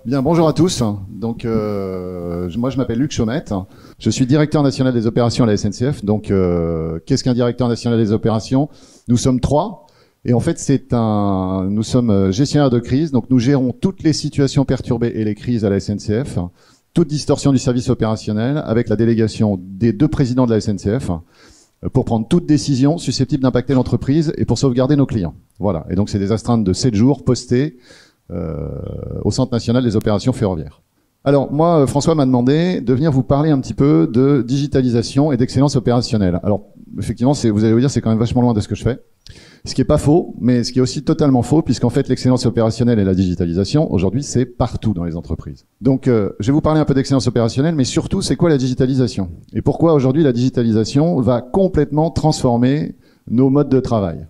Bien, bonjour à tous. Donc, moi, je m'appelle Luc Chaumette. Je suis directeur national des opérations à la SNCF. Donc, qu'est-ce qu'un directeur national des opérations? Nous sommes trois. Et en fait, nous sommes gestionnaires de crise. Donc, nous gérons toutes les situations perturbées et les crises à la SNCF, toute distorsion du service opérationnel, avec la délégation des deux présidents de la SNCF, pour prendre toute décision susceptible d'impacter l'entreprise et pour sauvegarder nos clients. Voilà. Et donc, c'est des astreintes de 7 jours postées au Centre national des opérations ferroviaires. Alors moi, François m'a demandé de venir vous parler un petit peu de digitalisation et d'excellence opérationnelle. Alors effectivement, vous allez vous dire, c'est quand même vachement loin de ce que je fais. Ce qui est pas faux, mais ce qui est aussi totalement faux, puisqu'en fait l'excellence opérationnelle et la digitalisation, aujourd'hui, c'est partout dans les entreprises. Donc je vais vous parler un peu d'excellence opérationnelle, mais surtout, c'est quoi la digitalisation? Et pourquoi aujourd'hui la digitalisation va complètement transformer nos modes de travail?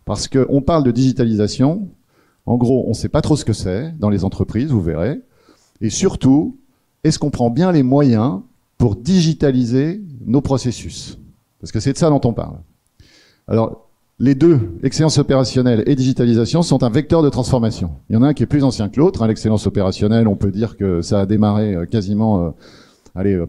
Parce qu'on parle de digitalisation. En gros, on ne sait pas trop ce que c'est dans les entreprises, vous verrez. Et surtout, est-ce qu'on prend bien les moyens pour digitaliser nos processus? Parce que c'est de ça dont on parle. Alors, les deux, excellence opérationnelle et digitalisation, sont un vecteur de transformation. Il y en a un qui est plus ancien que l'autre. L'excellence opérationnelle, on peut dire que ça a démarré quasiment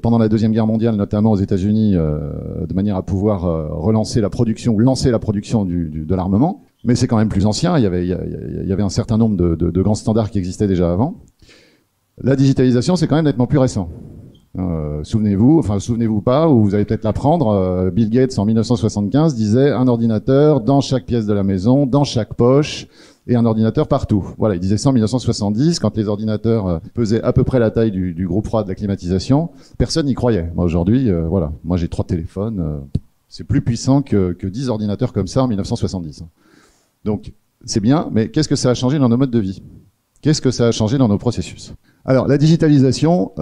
pendant la Deuxième Guerre mondiale, notamment aux États-Unis, de manière à pouvoir relancer la production ou lancer la production de l'armement. Mais c'est quand même plus ancien, il y avait un certain nombre de grands standards qui existaient déjà avant. La digitalisation, c'est quand même nettement plus récent. Souvenez-vous pas, ou vous allez peut-être l'apprendre, Bill Gates en 1975 disait un ordinateur dans chaque pièce de la maison, dans chaque poche, et un ordinateur partout. Voilà, il disait ça en 1970, quand les ordinateurs pesaient à peu près la taille du groupe froid de la climatisation. Personne n'y croyait. Moi aujourd'hui, moi j'ai 3 téléphones, c'est plus puissant que 10 ordinateurs comme ça en 1970. Donc, c'est bien, mais qu'est-ce que ça a changé dans nos modes de vie? Qu'est-ce que ça a changé dans nos processus? Alors, la digitalisation,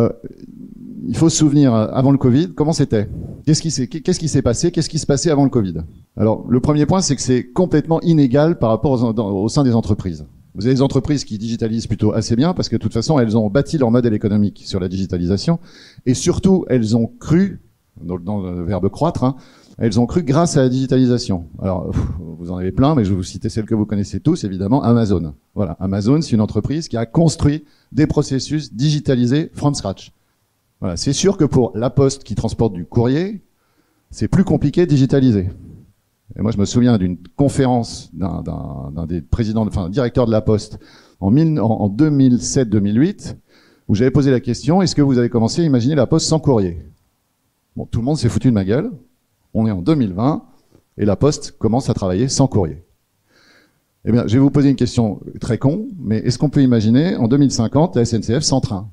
il faut se souvenir, avant le Covid, comment c'était? Qu'est-ce qui s'est passé? Qu'est-ce qui se passait avant le Covid? Alors, le premier point, c'est que c'est complètement inégal par rapport au sein des entreprises. Vous avez des entreprises qui digitalisent plutôt assez bien, parce que de toute façon, elles ont bâti leur modèle économique sur la digitalisation, et surtout, elles ont cru, dans le verbe croître, elles ont cru grâce à la digitalisation. Alors, vous en avez plein, mais je vais vous citer celles que vous connaissez tous, évidemment, Amazon. Voilà, Amazon, c'est une entreprise qui a construit des processus digitalisés from scratch. Voilà, c'est sûr que pour La Poste qui transporte du courrier, c'est plus compliqué de digitaliser. Et moi, je me souviens d'une conférence d'un des présidents, directeur de La Poste en 2007-2008, où j'avais posé la question, est-ce que vous avez commencé à imaginer La Poste sans courrier? Bon, tout le monde s'est foutu de ma gueule. On est en 2020 et La Poste commence à travailler sans courrier. Eh bien, je vais vous poser une question très con, mais est-ce qu'on peut imaginer en 2050 la SNCF sans train?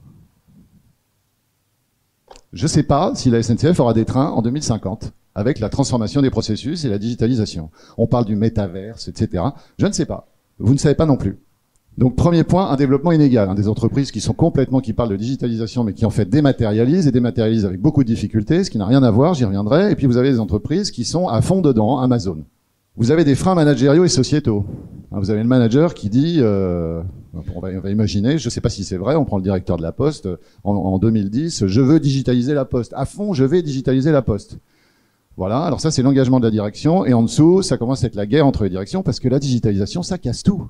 Je ne sais pas si la SNCF aura des trains en 2050 avec la transformation des processus et la digitalisation. On parle du métaverse, etc. Je ne sais pas. Vous ne savez pas non plus. Donc, premier point, un développement inégal. Des entreprises qui parlent de digitalisation, mais qui en fait dématérialisent avec beaucoup de difficultés, ce qui n'a rien à voir, j'y reviendrai. Et puis, vous avez des entreprises qui sont à fond dedans, Amazon. Vous avez des freins managériaux et sociétaux. Vous avez le manager qui dit, on va imaginer, je ne sais pas si c'est vrai, on prend le directeur de La Poste, en 2010, je veux digitaliser La Poste. À fond, je vais digitaliser La Poste. Voilà, alors ça, c'est l'engagement de la direction. Et en dessous, ça commence à être la guerre entre les directions, parce que la digitalisation, ça casse tout.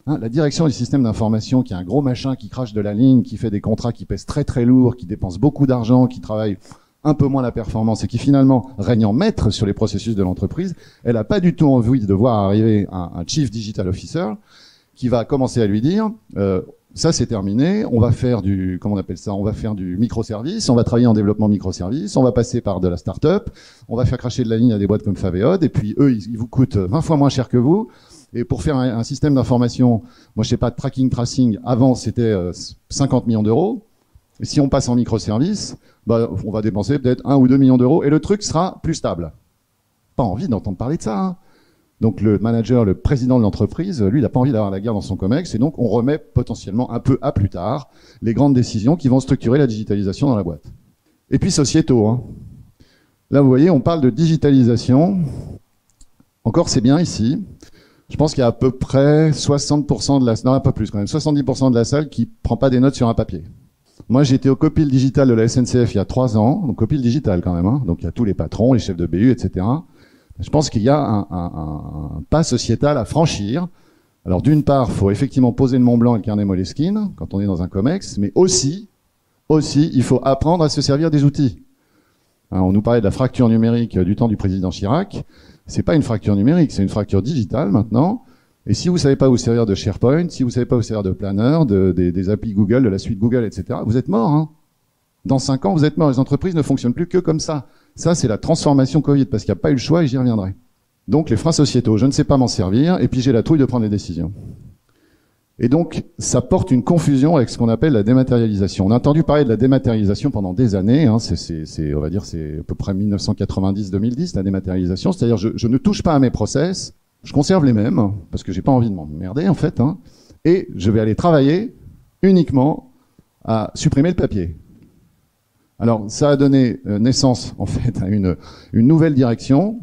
La direction du système d'information, qui est un gros machin qui crache de la ligne, qui fait des contrats qui pèsent très très lourd, qui dépense beaucoup d'argent, qui travaille un peu moins la performance et qui finalement règne en maître sur les processus de l'entreprise, elle n'a pas du tout envie de voir arriver un Chief Digital Officer qui va commencer à lui dire ça c'est terminé, on va faire on va faire du microservice, on va travailler en développement microservice, on va passer par de la start-up, on va faire cracher de la ligne à des boîtes comme Faveod, et puis eux ils vous coûtent 20 fois moins cher que vous. Et pour faire un système d'information, moi je sais pas, de tracking, tracing, avant c'était 50 millions d'euros. Et si on passe en microservice, on va dépenser peut-être 1 ou 2 millions d'euros et le truc sera plus stable. Pas envie d'entendre parler de ça. Donc le manager, le président de l'entreprise, lui, il n'a pas envie d'avoir la guerre dans son comex, et donc on remet potentiellement un peu à plus tard les grandes décisions qui vont structurer la digitalisation dans la boîte. Et puis sociétaux. Là, vous voyez, on parle de digitalisation. Encore, c'est bien ici. Je pense qu'il y a à peu près 60% de la salle, non, pas plus quand même, 70% de la salle qui prend pas des notes sur un papier. Moi, j'ai été au Copil Digital de la SNCF il y a 3 ans, donc Copil Digital quand même, donc il y a tous les patrons, les chefs de BU, etc. Je pense qu'il y a un pas sociétal à franchir Alors d'une part, il faut effectivement poser le Mont Blanc et le carnet Moleskine quand on est dans un COMEX, mais aussi, il faut apprendre à se servir des outils. Hein, on nous parlait de la fracture numérique du temps du président Chirac. C'est pas une fracture numérique, c'est une fracture digitale maintenant. Et si vous savez pas vous servir de SharePoint, si vous savez pas vous servir de Planner, des applis Google, de la suite Google, etc., vous êtes mort. Hein. Dans 5 ans, vous êtes mort. Les entreprises ne fonctionnent plus que comme ça. Ça, c'est la transformation Covid, parce qu'il n'y a pas eu le choix et j'y reviendrai. Donc, les freins sociétaux, je ne sais pas m'en servir, et puis j'ai la trouille de prendre des décisions. Et donc, ça porte une confusion avec ce qu'on appelle la dématérialisation. On a entendu parler de la dématérialisation pendant des années, hein, on va dire, c'est à peu près 1990-2010, la dématérialisation, c'est-à-dire je ne touche pas à mes process, je conserve les mêmes, parce que j'ai pas envie de m'emmerder, en fait, hein, et je vais aller travailler uniquement à supprimer le papier. Alors, ça a donné naissance, en fait, à une nouvelle direction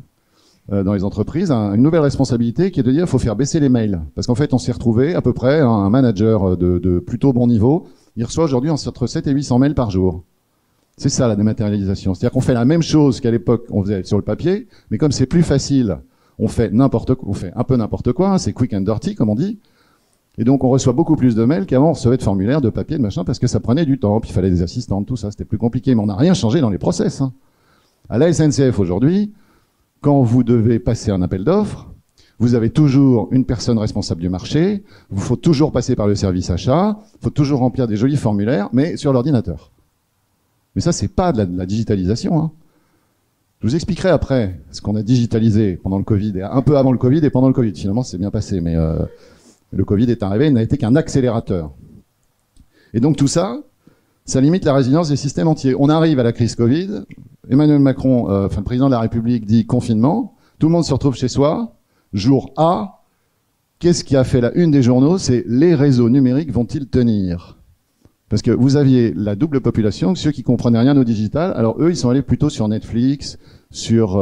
dans les entreprises, une nouvelle responsabilité qui est de dire qu'il faut faire baisser les mails. Parce qu'en fait, on s'est retrouvé à peu près, un manager de plutôt bon niveau, il reçoit aujourd'hui entre 7 et 800 mails par jour. C'est ça la dématérialisation. C'est-à-dire qu'on fait la même chose qu'à l'époque on faisait sur le papier, mais comme c'est plus facile, on fait un peu n'importe quoi, hein, c'est quick and dirty, comme on dit. Et donc, on reçoit beaucoup plus de mails qu'avant, on recevait de formulaires, de papier, de machin, parce que ça prenait du temps, puis il fallait des assistantes, tout ça, c'était plus compliqué. Mais on n'a rien changé dans les process. Hein. À la SNCF aujourd'hui, quand vous devez passer un appel d'offres, vous avez toujours une personne responsable du marché, il faut toujours passer par le service achat, il faut toujours remplir des jolis formulaires, mais sur l'ordinateur. Mais ça, c'est pas de la digitalisation. Hein. Je vous expliquerai après ce qu'on a digitalisé pendant le Covid, et un peu avant le Covid et pendant le Covid. Finalement, c'est bien passé, mais le Covid est arrivé, il n'a été qu'un accélérateur. Et donc tout ça, ça limite la résilience des systèmes entiers. On arrive à la crise Covid, Emmanuel Macron, le président de la République, dit confinement, tout le monde se retrouve chez soi, jour A, qu'est-ce qui a fait la une des journaux? C'est les réseaux numériques vont-ils tenir? Parce que vous aviez la double population, ceux qui comprenaient rien au digital, alors eux, ils sont allés plutôt sur Netflix, sur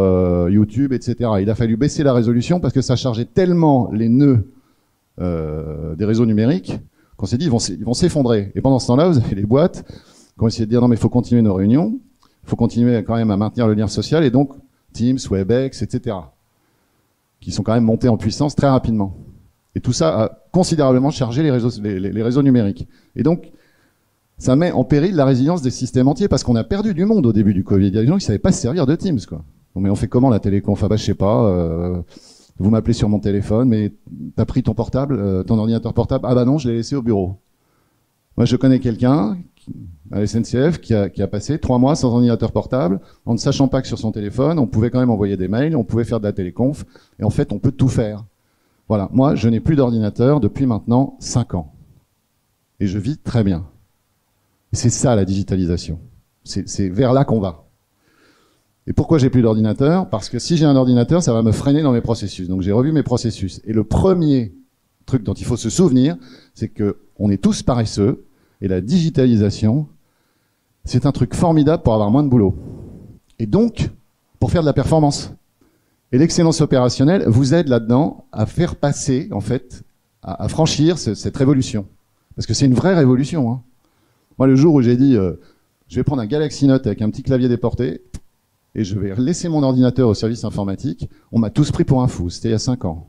YouTube, etc. Il a fallu baisser la résolution parce que ça chargeait tellement les nœuds des réseaux numériques qu'on s'est dit ils vont s'effondrer. Et pendant ce temps-là, vous avez les boîtes qui ont essayé de dire non mais il faut continuer nos réunions, il faut continuer quand même à maintenir le lien social, et donc Teams, WebEx, etc. qui sont quand même montés en puissance très rapidement. Et tout ça a considérablement chargé les réseaux numériques. Et donc ça met en péril la résilience des systèmes entiers parce qu'on a perdu du monde au début du Covid. Il y a des gens qui ne savaient pas se servir de Teams, quoi. Bon, mais on fait comment la téléconf? Ah bah je sais pas. Vous m'appelez sur mon téléphone, mais t'as pris ton portable, ton ordinateur portable? Ah bah non, je l'ai laissé au bureau. Moi, je connais quelqu'un à la SNCF qui a passé 3 mois sans ordinateur portable, en ne sachant pas que sur son téléphone, on pouvait quand même envoyer des mails, on pouvait faire de la téléconf, et en fait, on peut tout faire. Voilà. Moi, je n'ai plus d'ordinateur depuis maintenant 5 ans. Et je vis très bien. Et c'est ça, la digitalisation. C'est vers là qu'on va. Et pourquoi j'ai plus d'ordinateur? Parce que si j'ai un ordinateur, ça va me freiner dans mes processus. Donc j'ai revu mes processus. Et le premier truc dont il faut se souvenir, c'est que on est tous paresseux. Et la digitalisation, c'est un truc formidable pour avoir moins de boulot. Et donc, pour faire de la performance. Et l'excellence opérationnelle vous aide là-dedans à faire passer, en fait, à franchir cette révolution. Parce que c'est une vraie révolution. Hein. Moi, le jour où j'ai dit, je vais prendre un Galaxy Note avec un petit clavier déporté, et je vais laisser mon ordinateur au service informatique, on m'a tous pris pour un fou. C'était il y a 5 ans.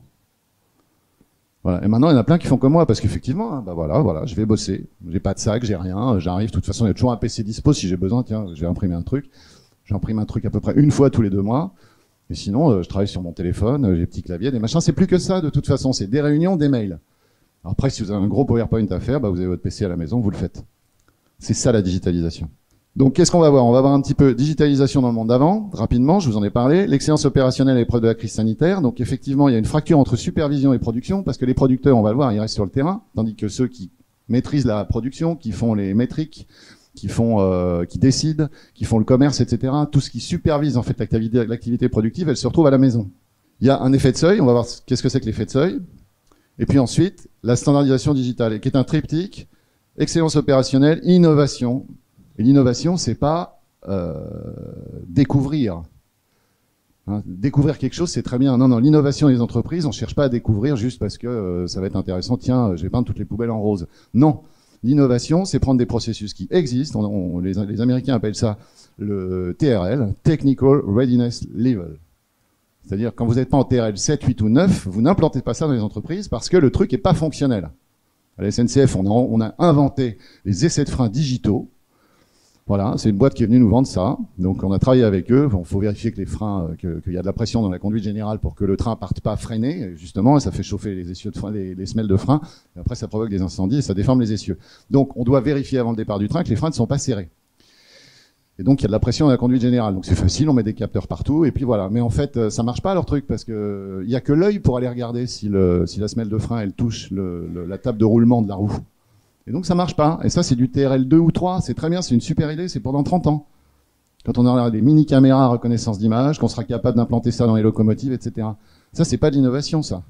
Voilà. Et maintenant, il y en a plein qui font comme moi, parce qu'effectivement, hein, bah voilà, je vais bosser. J'ai pas de sac, j'ai rien, j'arrive. De toute façon, il y a toujours un PC dispo si j'ai besoin. Tiens, je vais imprimer un truc. J'imprime un truc à peu près une fois tous les 2 mois. Et sinon, je travaille sur mon téléphone, j'ai des petits claviers, des machins. C'est plus que ça, de toute façon. C'est des réunions, des mails. Alors après, si vous avez un gros PowerPoint à faire, bah, vous avez votre PC à la maison, vous le faites. C'est ça, la digitalisation. Donc, qu'est-ce qu'on va voir? On va voir un petit peu digitalisation dans le monde d'avant. Rapidement, je vous en ai parlé. L'excellence opérationnelle à l'épreuve de la crise sanitaire. Donc, effectivement, il y a une fracture entre supervision et production, parce que les producteurs, on va le voir, ils restent sur le terrain, tandis que ceux qui maîtrisent la production, qui font les métriques, qui décident, qui font le commerce, etc., tout ce qui supervise, en fait, l'activité productive, elle se retrouve à la maison. Il y a un effet de seuil. On va voir qu'est-ce que c'est que l'effet de seuil. Et puis ensuite, la standardisation digitale, qui est un triptyque. Excellence opérationnelle, innovation. Et l'innovation, c'est pas découvrir. Hein, découvrir quelque chose, c'est très bien. Non, l'innovation des entreprises, on cherche pas à découvrir juste parce que ça va être intéressant. Tiens, je vais peindre toutes les poubelles en rose. Non, l'innovation, c'est prendre des processus qui existent. Les Américains appellent ça le TRL, Technical Readiness Level. C'est-à-dire, quand vous n'êtes pas en TRL 7, 8 ou 9, vous n'implantez pas ça dans les entreprises parce que le truc n'est pas fonctionnel. À la SNCF, on a inventé les essais de frein digitaux. Voilà, c'est une boîte qui est venue nous vendre ça. Donc, on a travaillé avec eux. Il faut vérifier que les freins, qu'il y a de la pression dans la conduite générale pour que le train parte pas freiné. Justement, ça fait chauffer les essieux de frein, les semelles de frein. Et après, ça provoque des incendies et ça déforme les essieux. Donc, on doit vérifier avant le départ du train que les freins ne sont pas serrés. Et donc, il y a de la pression dans la conduite générale. Donc, c'est facile, on met des capteurs partout, et puis voilà. Mais en fait, ça marche pas leur truc, parce que il y a que l'œil pour aller regarder si la semelle de frein, elle touche la table de roulement de la roue. Et donc, ça marche pas. Et ça, c'est du TRL 2 ou 3. C'est très bien, c'est une super idée, c'est pendant 30 ans. Quand on aura des mini-caméras à reconnaissance d'image, qu'on sera capable d'implanter ça dans les locomotives, etc. Ça, c'est pas de l'innovation, ça.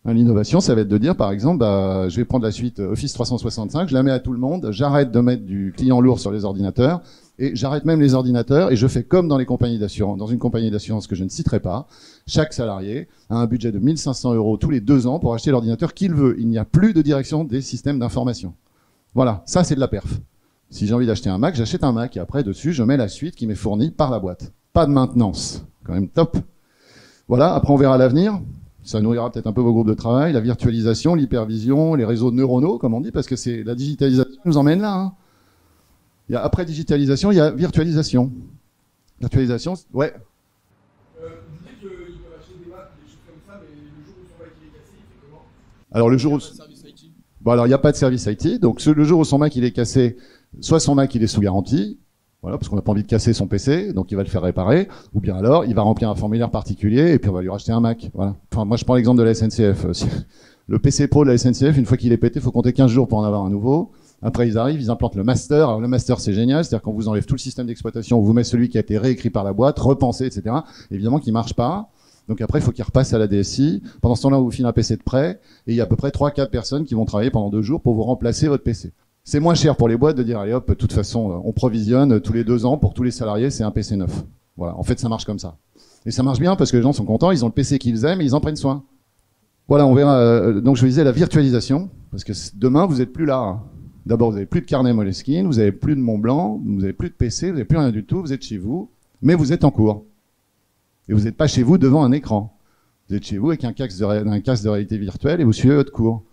L'innovation, ça va être de dire, par exemple, je vais prendre la suite Office 365, je la mets à tout le monde, j'arrête de mettre du client lourd sur les ordinateurs, et j'arrête même les ordinateurs, et je fais comme dans les compagnies d'assurance, dans une compagnie d'assurance que je ne citerai pas, chaque salarié a un budget de 1 500 € tous les 2 ans pour acheter l'ordinateur qu'il veut. Il n'y a plus de direction des systèmes d'information. Voilà, ça c'est de la perf. Si j'ai envie d'acheter un Mac, j'achète un Mac, et après, dessus, je mets la suite qui m'est fournie par la boîte. Pas de maintenance. Quand même top. Voilà, après on verra l'avenir. Ça nourrira peut-être un peu vos groupes de travail, la virtualisation, l'hypervision, les réseaux neuronaux, comme on dit, parce que c'est la digitalisation qui nous emmène là. Hein. Après digitalisation, il y a virtualisation. Virtualisation, ouais. Vous dites qu'ils peuvent acheter des Macs, des choses comme ça, mais le jour où son Mac il est cassé, il fait comment? Alors le jour où... Bon, alors il n'y a pas de service IT, donc le jour où son Mac il est cassé, soit son Mac il est sous garantie, voilà, parce qu'on n'a pas envie de casser son PC, donc il va le faire réparer, ou bien alors il va remplir un formulaire particulier et puis on va lui racheter un Mac. Voilà. Enfin, moi je prends l'exemple de la SNCF. Le PC Pro de la SNCF, une fois qu'il est pété, il faut compter 15 jours pour en avoir un nouveau. Après ils arrivent, ils implantent le master. Alors le master c'est génial, c'est-à-dire qu'on vous enlève tout le système d'exploitation, on vous met celui qui a été réécrit par la boîte, repensé, etc. Évidemment qu'il marche pas. Donc après, il faut qu'il repasse à la DSI. Pendant ce temps-là, on vous file un PC de prêt, et il y a à peu près 3-4 personnes qui vont travailler pendant 2 jours pour vous remplacer votre PC. C'est moins cher pour les boîtes de dire, allez hop, de toute façon, on provisionne tous les 2 ans pour tous les salariés, c'est un PC neuf. Voilà, en fait, ça marche comme ça. Et ça marche bien parce que les gens sont contents, ils ont le PC qu'ils aiment et ils en prennent soin. Voilà, on verra. Donc je vous disais la virtualisation, parce que demain, vous n'êtes plus là. Hein. D'abord, vous n'avez plus de carnet Moleskine, vous n'avez plus de Mont Blanc, vous n'avez plus de PC, vous n'avez plus rien du tout, vous êtes chez vous, mais vous êtes en cours. Et vous n'êtes pas chez vous devant un écran. Vous êtes chez vous avec un casque de réalité virtuelle et vous suivez votre cours.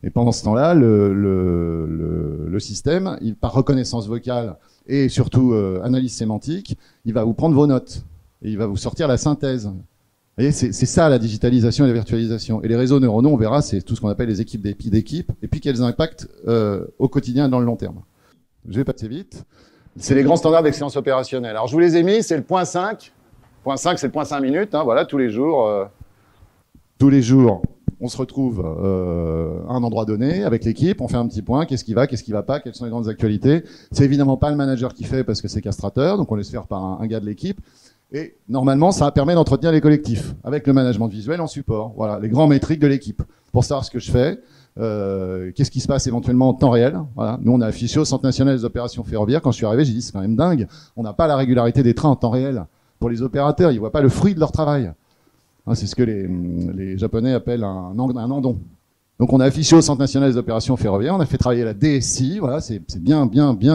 Et pendant ce temps-là, le système, par reconnaissance vocale et surtout analyse sémantique, il va vous prendre vos notes et il va vous sortir la synthèse. Vous voyez, c'est ça la digitalisation et la virtualisation. Et les réseaux neuronaux, on verra, c'est tout ce qu'on appelle les équipes d'équipes et puis quels impacts au quotidien et dans le long terme. Je vais passer vite. C'est les grands standards d'excellence opérationnelle. Alors je vous les ai mis, c'est le point 5. Point 5, c'est le point 5 minutes. Hein, voilà, tous les jours, on se retrouve à un endroit donné avec l'équipe, on fait un petit point, qu'est-ce qui va pas, quelles sont les grandes actualités. C'est évidemment pas le manager qui fait parce que c'est castrateur, donc on laisse faire par un gars de l'équipe. Et normalement, ça permet d'entretenir les collectifs avec le management visuel en support. Voilà, les grands métriques de l'équipe pour savoir ce que je fais. Qu'est-ce qui se passe éventuellement en temps réel. Voilà. Nous, on a affiché au Centre national des opérations ferroviaires. Quand je suis arrivé, j'ai dit c'est quand même dingue. On n'a pas la régularité des trains en temps réel. Pour les opérateurs, ils voient pas le fruit de leur travail. Hein, c'est ce que les Japonais appellent un andon. Donc on a affiché au Centre national des opérations ferroviaires, on a fait travailler la DSI, voilà, c'est bien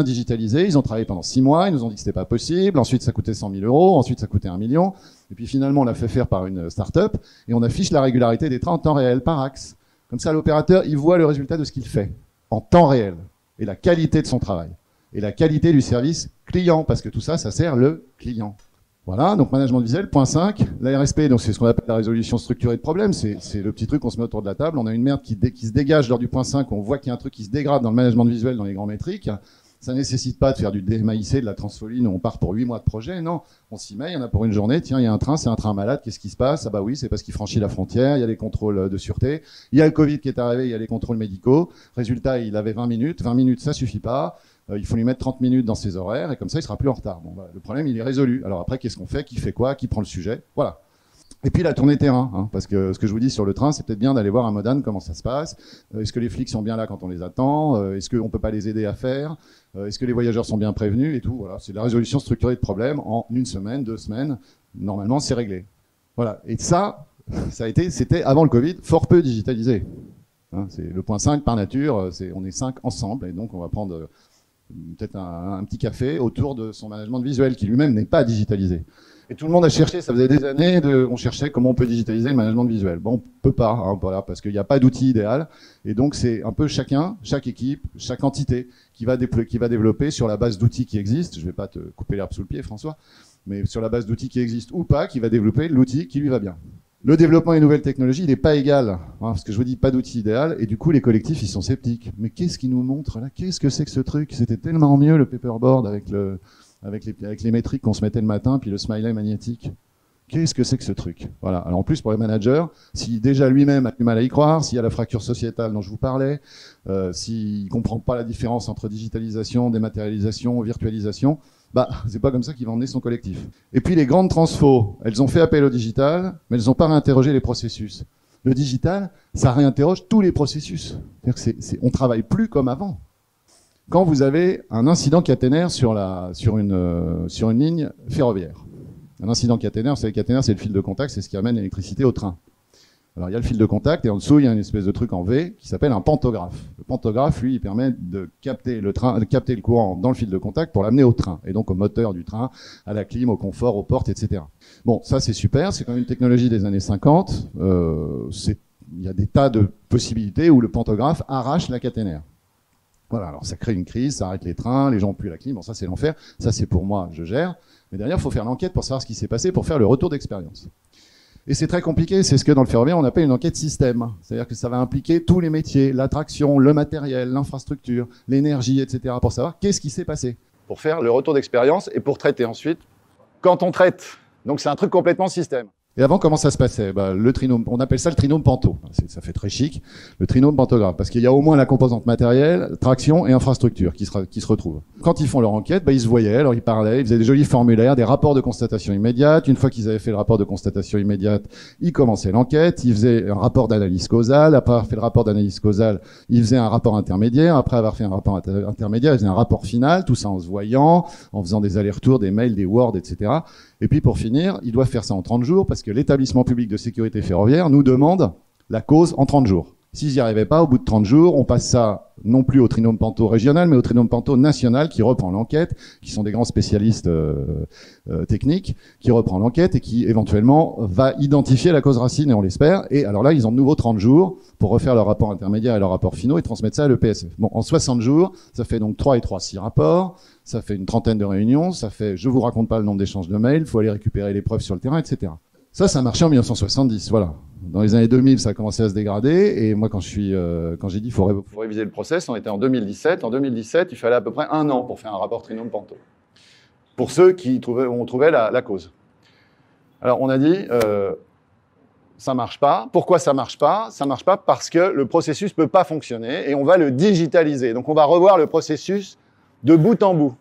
digitalisé. Ils ont travaillé pendant 6 mois, ils nous ont dit que c'était pas possible. Ensuite, ça coûtait 100 000 €, ensuite ça coûtait 1 million. Et puis finalement, on l'a fait faire par une start-up et on affiche la régularité des trains en temps réel par axe. Comme ça, l'opérateur, il voit le résultat de ce qu'il fait en temps réel et la qualité de son travail et la qualité du service client, parce que tout ça, ça sert le client. Voilà, donc management visuel, point 5. La RSP, donc c'est ce qu'on appelle la résolution structurée de problèmes. C'est le petit truc qu'on se met autour de la table. On a une merde qui se dégage lors du point 5. On voit qu'il y a un truc qui se dégrade dans le management visuel, dans les grands métriques. Ça nécessite pas de faire du DMAIC, de la transfoline, où on part pour 8 mois de projet. Non, on s'y met, il y en a pour une journée. Tiens, il y a un train, c'est un train malade. Qu'est-ce qui se passe? Ah bah oui, c'est parce qu'il franchit la frontière. Il y a les contrôles de sûreté. Il y a le Covid qui est arrivé, il y a les contrôles médicaux. Résultat, il avait 20 minutes. 20 minutes, ça suffit pas. Il faut lui mettre 30 minutes dans ses horaires et comme ça, il sera plus en retard. Bon, bah, le problème, il est résolu. Alors après, qu'est-ce qu'on fait? Qui fait quoi? Qui prend le sujet? Voilà. Et puis la tournée terrain, hein, parce que ce que je vous dis sur le train, c'est peut-être bien d'aller voir à Modane comment ça se passe. Est-ce que les flics sont bien là quand on les attend? Est-ce qu'on peut pas les aider à faire? Est-ce que les voyageurs sont bien prévenus et tout? Voilà, c'est de la résolution structurée de problèmes en 1 semaine, 2 semaines. Normalement, c'est réglé. Voilà. Et ça c'était avant le Covid, fort peu digitalisé. Hein, c'est le point 5 par nature. On est 5 ensemble et donc on va prendre peut-être un petit café autour de son management visuel qui lui-même n'est pas digitalisé. Et tout le monde a cherché, ça faisait des années, on cherchait comment on peut digitaliser le management visuel. Bon, on peut pas, hein, voilà, parce qu'il n'y a pas d'outil idéal. Et donc, c'est un peu chacun, chaque équipe, chaque entité qui va développer sur la base d'outils qui existent. Je vais pas te couper l'herbe sous le pied, François, mais sur la base d'outils qui existent ou pas, qui va développer l'outil qui lui va bien. Le développement des nouvelles technologies, il n'est pas égal, hein, parce que je vous dis pas d'outil idéal, et du coup, les collectifs, ils sont sceptiques. Mais qu'est-ce qu'ils nous montrent là? Qu'est-ce que c'est que ce truc? C'était tellement mieux, le paperboard, avec les métriques qu'on se mettait le matin, puis le smiley magnétique. Qu'est-ce que c'est que ce truc? Voilà. Alors en plus, pour les managers, si déjà lui-même a du mal à y croire, s'il y a la fracture sociétale dont je vous parlais, s'il ne comprend pas la différence entre digitalisation, dématérialisation, virtualisation, bah, c'est pas comme ça qu'il va emmener son collectif. Et puis les grandes transfos, elles ont fait appel au digital, mais elles n'ont pas réinterrogé les processus. Le digital, ça réinterroge tous les processus. C'est-à-dire que on travaille plus comme avant. Quand vous avez un incident caténaire sur une ligne ferroviaire. Un incident caténaire, vous savez, caténaire, c'est le fil de contact, c'est ce qui amène l'électricité au train. Alors, il y a le fil de contact, et en dessous, il y a une espèce de truc en V qui s'appelle un pantographe. Le pantographe, lui, il permet de capter le courant dans le fil de contact pour l'amener au train, et donc au moteur du train, à la clim, au confort, aux portes, etc. Bon, ça, c'est super, c'est quand même une technologie des années 50. Il y a des tas de possibilités où le pantographe arrache la caténaire. Voilà, alors ça crée une crise, ça arrête les trains, les gens n'ont plus la clim, bon ça c'est l'enfer, ça c'est pour moi, je gère. Mais derrière, il faut faire l'enquête pour savoir ce qui s'est passé, pour faire le retour d'expérience. Et c'est très compliqué, c'est ce que dans le ferroviaire on appelle une enquête système. C'est-à-dire que ça va impliquer tous les métiers, l'attraction, le matériel, l'infrastructure, l'énergie, etc. pour savoir qu'est-ce qui s'est passé. Pour faire le retour d'expérience et pour traiter ensuite quand on traite. Donc c'est un truc complètement système. Et avant, comment ça se passait? Le trinôme, on appelle ça le trinôme panto. Ça fait très chic, le trinôme pantographe, parce qu'il y a au moins la composante matérielle, traction et infrastructure qui se retrouvent. Quand ils font leur enquête, ils se voyaient, alors ils parlaient, ils faisaient des jolis formulaires, des rapports de constatation immédiate. Une fois qu'ils avaient fait le rapport de constatation immédiate, ils commençaient l'enquête, ils faisaient un rapport d'analyse causale. Après avoir fait le rapport d'analyse causale, ils faisaient un rapport intermédiaire. Après avoir fait un rapport intermédiaire, ils faisaient un rapport final, tout ça en se voyant, en faisant des allers-retours, des mails, des Word, etc. Et puis pour finir, ils doivent faire ça en 30 jours parce que l'établissement public de sécurité ferroviaire nous demande la cause en 30 jours. S'ils n'y arrivaient pas, au bout de 30 jours, on passe ça non plus au trinôme panto régional, mais au trinôme panto national qui reprend l'enquête, qui sont des grands spécialistes techniques, qui reprend l'enquête et qui éventuellement va identifier la cause racine, et on l'espère. Et alors là, ils ont de nouveau 30 jours pour refaire leur rapport intermédiaire et leur rapport finaux et transmettre ça à l'EPSF. Bon, en 60 jours, ça fait donc 3 et 3, 6 rapports, ça fait une trentaine de réunions, ça fait, je vous raconte pas le nombre d'échanges de mails, il faut aller récupérer les preuves sur le terrain, etc. Ça marchait en 1970, voilà. Dans les années 2000, ça a commencé à se dégrader, et moi, quand j'ai dit faut réviser le process, on était en 2017. En 2017, il fallait à peu près 1 an pour faire un rapport trinôme panto. Pour ceux qui ont trouvé la cause. Alors, on a dit, ça marche pas. Pourquoi ça marche pas? Ça marche pas parce que le processus peut pas fonctionner, et on va le digitaliser. Donc, on va revoir le processus de bout en bout.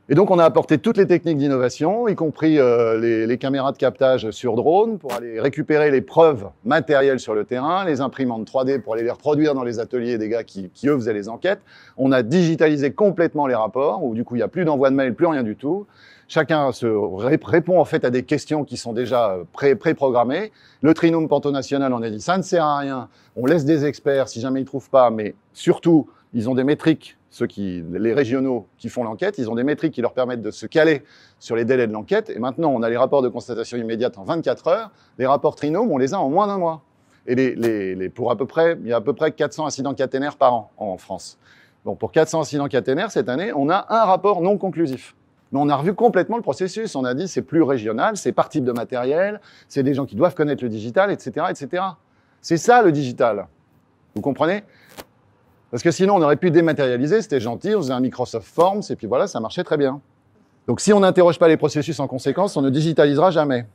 Et donc, on a apporté toutes les techniques d'innovation, y compris les caméras de captage sur drone, pour aller récupérer les preuves matérielles sur le terrain, les imprimantes 3D pour aller les reproduire dans les ateliers des gars qui eux, faisaient les enquêtes. On a digitalisé complètement les rapports, où du coup, il n'y a plus d'envoi de mail, plus rien du tout. Chacun répond en fait à des questions qui sont déjà pré-programmées. Le trinôme panto national, on a dit, ça ne sert à rien. On laisse des experts si jamais ils ne trouvent pas, mais surtout, ils ont des métriques. Les régionaux qui font l'enquête, ils ont des métriques qui leur permettent de se caler sur les délais de l'enquête. Et maintenant, on a les rapports de constatation immédiate en 24 heures. Les rapports trinômes, on les a en moins d'1 mois. Et il y a à peu près 400 incidents caténaires par an en France. Donc pour 400 incidents caténaires, cette année, on a un rapport non conclusif. Mais on a revu complètement le processus. On a dit c'est plus régional, c'est par type de matériel, c'est des gens qui doivent connaître le digital, etc., etc. C'est ça le digital. Vous comprenez ? Parce que sinon, on aurait pu dématérialiser, c'était gentil, on faisait un Microsoft Forms, et puis voilà, ça marchait très bien. Donc si on n'interroge pas les processus en conséquence, on ne digitalisera jamais.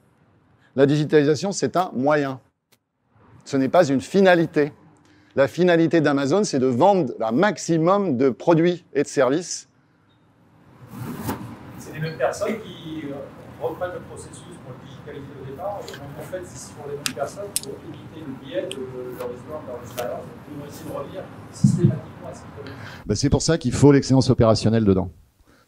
La digitalisation, c'est un moyen. Ce n'est pas une finalité. La finalité d'Amazon, c'est de vendre un maximum de produits et de services. C'est les mêmes personnes qui reprennent le processus pour le digitaliser au départ. Donc en fait, c'est pour les mêmes personnes pour éviter le biais de leur histoire, de leur expérience. Ils vont essayer de revenir systématiquement à ce qu'ils connaissent. C'est pour ça qu'il faut l'excellence opérationnelle dedans.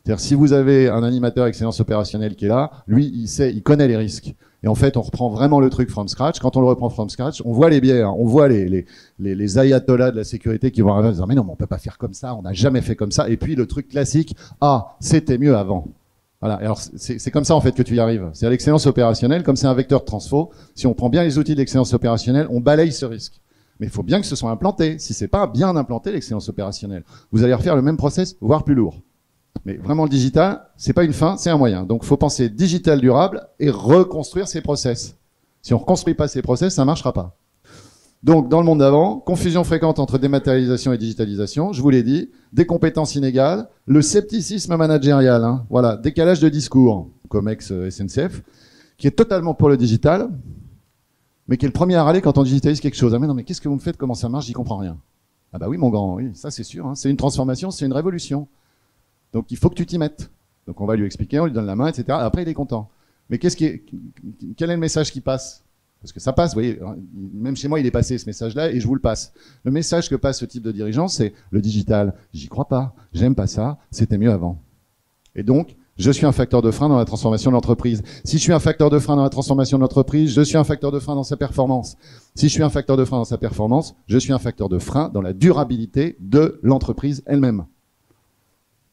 C'est-à-dire, si vous avez un animateur excellence opérationnelle qui est là, lui, il connaît les risques. Et en fait, on reprend vraiment le truc from scratch. Quand on le reprend from scratch, on voit les biais, hein. On voit les ayatollahs de la sécurité qui vont arriver en disant, mais non, mais on peut pas faire comme ça, on n'a jamais fait comme ça. Et puis, le truc classique, c'était mieux avant. Voilà. Et alors, c'est comme ça, en fait, que tu y arrives. C'est à l'excellence opérationnelle, comme c'est un vecteur de transfo. Si on prend bien les outils de l'excellence opérationnelle, on balaye ce risque. Mais il faut bien que ce soit implanté. Si c'est pas bien implanté, l'excellence opérationnelle, vous allez refaire le même process, voire plus lourd. Mais vraiment, le digital, c'est pas une fin, c'est un moyen. Donc, il faut penser digital durable et reconstruire ces process. Si on ne reconstruit pas ces process, ça ne marchera pas. Donc, dans le monde d'avant, confusion fréquente entre dématérialisation et digitalisation, je vous l'ai dit, des compétences inégales, le scepticisme managérial, hein, voilà, décalage de discours, comme ex-SNCF, qui est totalement pour le digital, mais qui est le premier à râler quand on digitalise quelque chose. Ah mais non, mais qu'est-ce que vous me faites, comment ça marche, j'y comprends rien. Ah bah oui, mon grand, oui, ça c'est sûr, hein, c'est une transformation, c'est une révolution. Donc il faut que tu t'y mettes. Donc on va lui expliquer, on lui donne la main, etc. Après il est content. Mais quel est le message qui passe? Parce que ça passe, vous voyez, même chez moi, il est passé ce message-là et je vous le passe. Le message que passe ce type de dirigeant, c'est le digital. J'y crois pas, j'aime pas ça, c'était mieux avant. Et donc, je suis un facteur de frein dans la transformation de l'entreprise. Si je suis un facteur de frein dans la transformation de l'entreprise, je suis un facteur de frein dans sa performance. Si je suis un facteur de frein dans sa performance, je suis un facteur de frein dans la durabilité de l'entreprise elle-même.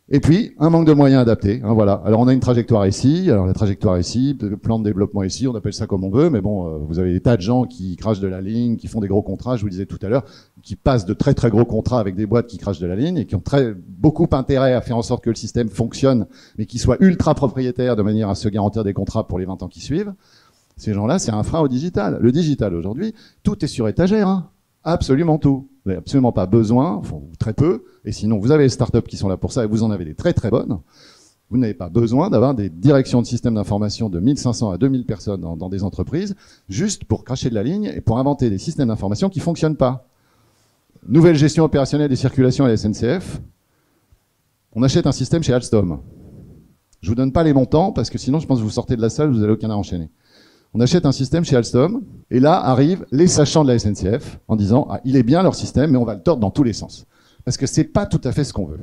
Et puis, un manque de moyens adaptés. Hein, voilà. Alors, on a une trajectoire ici. Alors, la trajectoire ici, le plan de développement ici, on appelle ça comme on veut. Mais bon, vous avez des tas de gens qui crachent de la ligne, qui font des gros contrats, je vous le disais tout à l'heure, qui passent de très très gros contrats avec des boîtes qui crachent de la ligne et qui ont beaucoup intérêt à faire en sorte que le système fonctionne, mais qui soient ultra propriétaires de manière à se garantir des contrats pour les 20 ans qui suivent. Ces gens-là, c'est un frein au digital. Le digital, aujourd'hui, tout est sur étagère. Hein. Absolument tout. Vous n'avez absolument pas besoin, enfin, très peu, et sinon vous avez les startups qui sont là pour ça, et vous en avez des très très bonnes. Vous n'avez pas besoin d'avoir des directions de systèmes d'information de 1500 à 2000 personnes dans des entreprises, juste pour cracher de la ligne et pour inventer des systèmes d'information qui ne fonctionnent pas. Nouvelle gestion opérationnelle des circulations à la SNCF. On achète un système chez Alstom. Je ne vous donne pas les montants, parce que sinon je pense que vous sortez de la salle, vous n'allez aucun à enchaîner. On achète un système chez Alstom, et là arrivent les sachants de la SNCF en disant « Ah, il est bien leur système, mais on va le tordre dans tous les sens. » Parce que c'est pas tout à fait ce qu'on veut.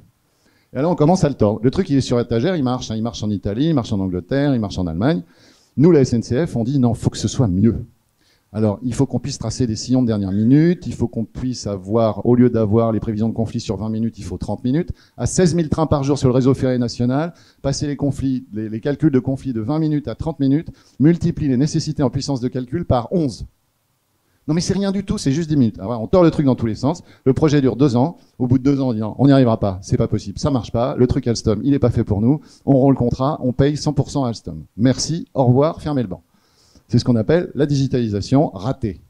Et alors on commence à le tordre. Le truc, il est sur étagère, il marche. Hein, il marche en Italie, il marche en Angleterre, il marche en Allemagne. Nous, la SNCF, on dit « Non, il faut que ce soit mieux. » Alors, il faut qu'on puisse tracer des sillons de dernière minute, il faut qu'on puisse avoir, au lieu d'avoir les prévisions de conflits sur 20 minutes, il faut 30 minutes. À 16 000 trains par jour sur le réseau ferré national, passer les calculs de conflits de 20 minutes à 30 minutes, multiplie les nécessités en puissance de calcul par 11. Non mais c'est rien du tout, c'est juste 10 minutes. Alors, on tord le truc dans tous les sens, le projet dure 2 ans, au bout de 2 ans, on dit non, on n'y arrivera pas, c'est pas possible, ça marche pas, le truc Alstom, il n'est pas fait pour nous, on rend le contrat, on paye 100% à Alstom. Merci, au revoir, fermez le banc. C'est ce qu'on appelle la digitalisation ratée.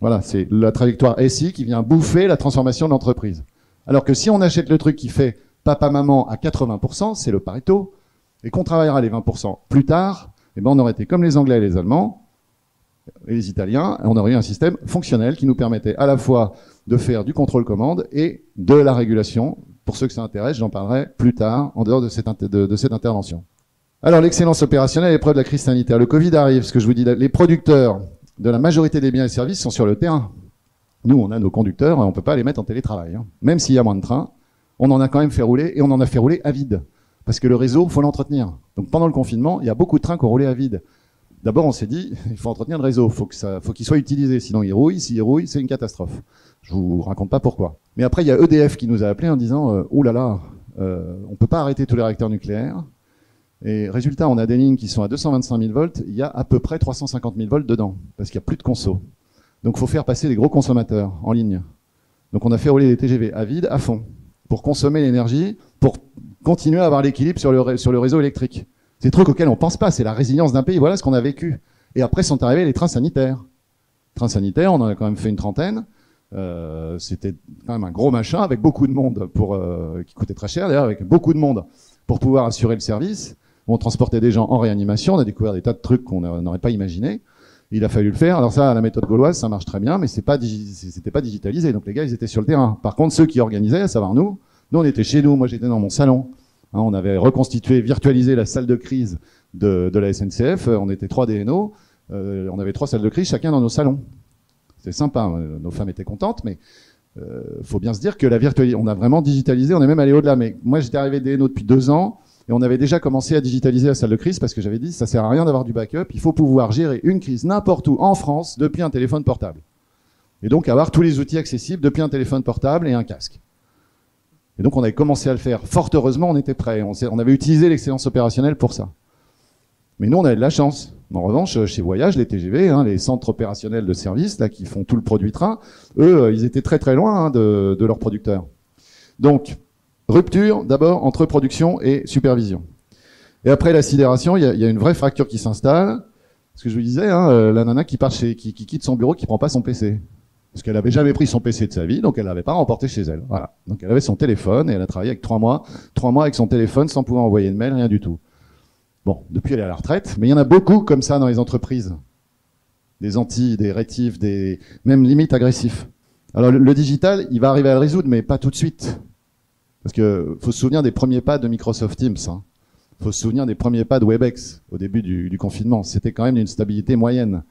Voilà, c'est la trajectoire SI qui vient bouffer la transformation de l'entreprise. Alors que si on achète le truc qui fait papa-maman à 80%, c'est le Pareto, et qu'on travaillera les 20% plus tard, eh ben on aurait été comme les Anglais et les Allemands, et les Italiens, et on aurait eu un système fonctionnel qui nous permettait à la fois de faire du contrôle-commande et de la régulation. Pour ceux que ça intéresse, j'en parlerai plus tard, en dehors de cette intervention. Alors, l'excellence opérationnelle à l'épreuve de la crise sanitaire. Le Covid arrive, ce que je vous dis, les producteurs de la majorité des biens et services sont sur le terrain. Nous, on a nos conducteurs, on ne peut pas les mettre en télétravail. Hein. Même s'il y a moins de trains, on en a quand même fait rouler, et on en a fait rouler à vide. Parce que le réseau, il faut l'entretenir. Donc, pendant le confinement, il y a beaucoup de trains qui ont roulé à vide. D'abord, on s'est dit, il faut entretenir le réseau, faut qu'il soit utilisé, sinon il rouille, s'il rouille, c'est une catastrophe. Je vous raconte pas pourquoi. Mais après, il y a EDF qui nous a appelés en disant, oh là là, on peut pas arrêter tous les réacteurs nucléaires. Et résultat, on a des lignes qui sont à 225 000 volts, il y a à peu près 350 000 volts dedans, parce qu'il n'y a plus de conso. Donc il faut faire passer les gros consommateurs en ligne. Donc on a fait rouler les TGV à vide, à fond, pour consommer l'énergie, pour continuer à avoir l'équilibre sur le réseau électrique. C'est des trucs auxquels on ne pense pas, c'est la résilience d'un pays, voilà ce qu'on a vécu. Et après sont arrivés les trains sanitaires. Les trains sanitaires, on en a quand même fait une trentaine. C'était quand même un gros machin, avec beaucoup de monde, qui coûtait très cher d'ailleurs, avec beaucoup de monde pour pouvoir assurer le service. On transportait des gens en réanimation, on a découvert des tas de trucs qu'on n'aurait pas imaginé. Il a fallu le faire. Alors ça, la méthode gauloise, ça marche très bien, mais c'était pas digitalisé. Donc les gars, ils étaient sur le terrain. Par contre, ceux qui organisaient, à savoir nous, on était chez nous. Moi, j'étais dans mon salon. Hein, on avait reconstitué, virtualisé la salle de crise de la SNCF. On était 3 DNO. On avait 3 salles de crise, chacun dans nos salons. C'était sympa. Hein. Nos femmes étaient contentes, mais faut bien se dire que la virtualisation, on a vraiment digitalisé. On est même allé au-delà. Mais moi, j'étais arrivé DNO depuis 2 ans. Et on avait déjà commencé à digitaliser la salle de crise parce que j'avais dit, ça sert à rien d'avoir du backup, il faut pouvoir gérer une crise n'importe où en France depuis un téléphone portable. Et donc avoir tous les outils accessibles depuis un téléphone portable et un casque. Et donc on avait commencé à le faire. Fort heureusement, on était prêts. On avait utilisé l'excellence opérationnelle pour ça. Mais nous, on avait de la chance. En revanche, chez Voyage, les TGV, les centres opérationnels de service, là, qui font tout le produit train, eux, ils étaient très très loin de leurs producteurs. Donc, rupture, d'abord, entre production et supervision. Et après la sidération, il y a une vraie fracture qui s'installe. Ce que je vous disais, la nana qui quitte son bureau, qui prend pas son PC. Parce qu'elle avait jamais pris son PC de sa vie, donc elle l'avait pas remporté chez elle. Voilà. Donc elle avait son téléphone et elle a travaillé avec 3 mois avec son téléphone sans pouvoir envoyer de mail, rien du tout. Bon, depuis elle est à la retraite, mais il y en a beaucoup comme ça dans les entreprises. Des rétifs, même limite agressifs. Alors le digital, il va arriver à le résoudre, mais pas tout de suite. Parce que faut se souvenir des premiers pas de Microsoft Teams. Faut se souvenir des premiers pas de Webex au début du confinement. C'était quand même d'une stabilité moyenne.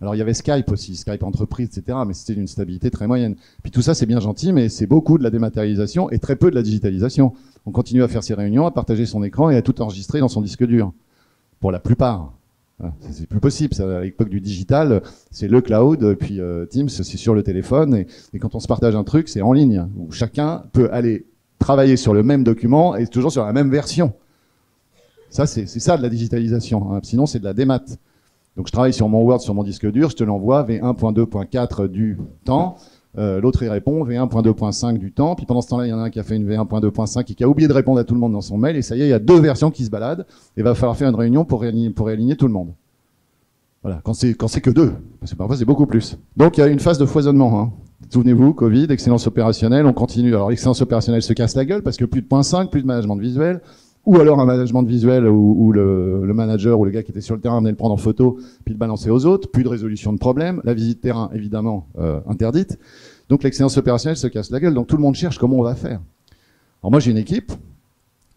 Alors il y avait Skype aussi, Skype entreprise, etc. Mais c'était d'une stabilité très moyenne. Puis tout ça c'est bien gentil, mais c'est beaucoup de la dématérialisation et très peu de la digitalisation. On continue à faire ses réunions, à partager son écran et à tout enregistrer dans son disque dur. Pour la plupart. C'est plus possible. Ça, à l'époque du digital, c'est le cloud, puis Teams, c'est sur le téléphone. Et quand on se partage un truc, c'est en ligne, où chacun peut aller travailler sur le même document et toujours sur la même version. Ça, c'est ça de la digitalisation. Sinon, c'est de la démat. Donc je travaille sur mon Word, sur mon disque dur, je te l'envoie V1.2.4 du temps, l'autre il répond V1.2.5 du temps, puis pendant ce temps-là, il y en a un qui a fait une V1.2.5 et qui a oublié de répondre à tout le monde dans son mail, et ça y est, il y a 2 versions qui se baladent, et il va falloir faire une réunion pour réaligner tout le monde. Voilà, quand c'est que 2, parce que parfois c'est beaucoup plus. Donc il y a une phase de foisonnement. Souvenez-vous, Covid, excellence opérationnelle, on continue. Alors l'excellence opérationnelle se casse la gueule, parce que plus de 0.5, plus de management visuel, ou alors un management visuel où le manager ou le gars qui était sur le terrain venait le prendre en photo puis le balancer aux autres, plus de résolution de problèmes, la visite terrain évidemment interdite. Donc l'excellence opérationnelle se casse la gueule, donc tout le monde cherche comment on va faire. Alors moi j'ai une équipe,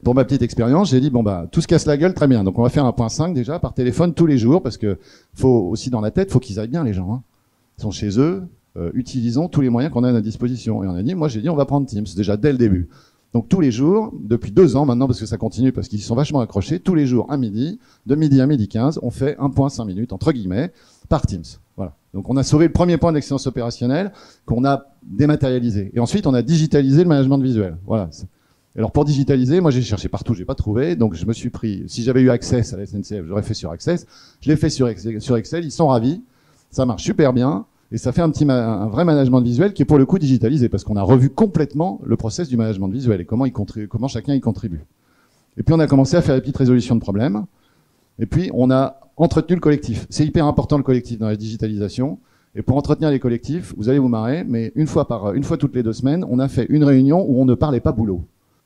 pour ma petite expérience, j'ai dit tout se casse la gueule, très bien, donc on va faire un 1.5 déjà par téléphone tous les jours, parce que faut aussi dans la tête, faut qu'ils aillent bien les gens. Ils sont chez eux, utilisons tous les moyens qu'on a à notre disposition. Et j'ai dit on va prendre Teams, déjà dès le début. Donc tous les jours, depuis 2 ans maintenant, parce que ça continue, parce qu'ils sont vachement accrochés, tous les jours à midi, de midi à midi 15, on fait 1.5 minutes, entre guillemets, par Teams. Voilà. Donc on a sauvé le premier point d'excellence opérationnelle qu'on a dématérialisé. Et ensuite, on a digitalisé le management visuel. Voilà. Alors pour digitaliser, moi j'ai cherché partout, j'ai pas trouvé, donc je me suis pris, si j'avais eu Access à la SNCF, j'aurais fait sur Access. Je l'ai fait sur Excel, ils sont ravis, ça marche super bien. Et ça fait un vrai management visuel qui est pour le coup digitalisé, parce qu'on a revu complètement le process du management visuel et comment chacun y contribue. Et puis on a commencé à faire des petites résolutions de problèmes. Et puis on a entretenu le collectif. C'est hyper important le collectif dans la digitalisation. Et pour entretenir les collectifs, vous allez vous marrer, mais une fois toutes les 2 semaines, on a fait une réunion où on ne parlait pas boulot.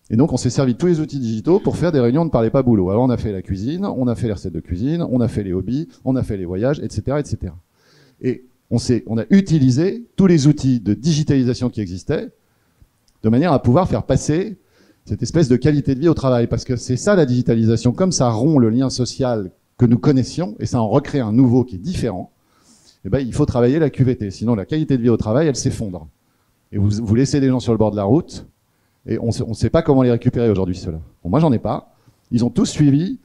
Et donc on s'est servi de tous les outils digitaux pour faire des réunions où on ne parlait pas boulot. Alors on a fait la cuisine, on a fait les recettes de cuisine, on a fait les hobbies, on a fait les voyages, etc., etc. Et on a utilisé tous les outils de digitalisation qui existaient de manière à pouvoir faire passer cette espèce de qualité de vie au travail. Parce que c'est ça la digitalisation. Comme ça rompt le lien social que nous connaissions et ça en recrée un nouveau qui est différent, il faut travailler la QVT. Sinon, la qualité de vie au travail, elle s'effondre. Et vous laissez des gens sur le bord de la route et on ne sait pas comment les récupérer aujourd'hui, ceux-là. Bon, moi, j'en ai pas. Ils ont tous suivi,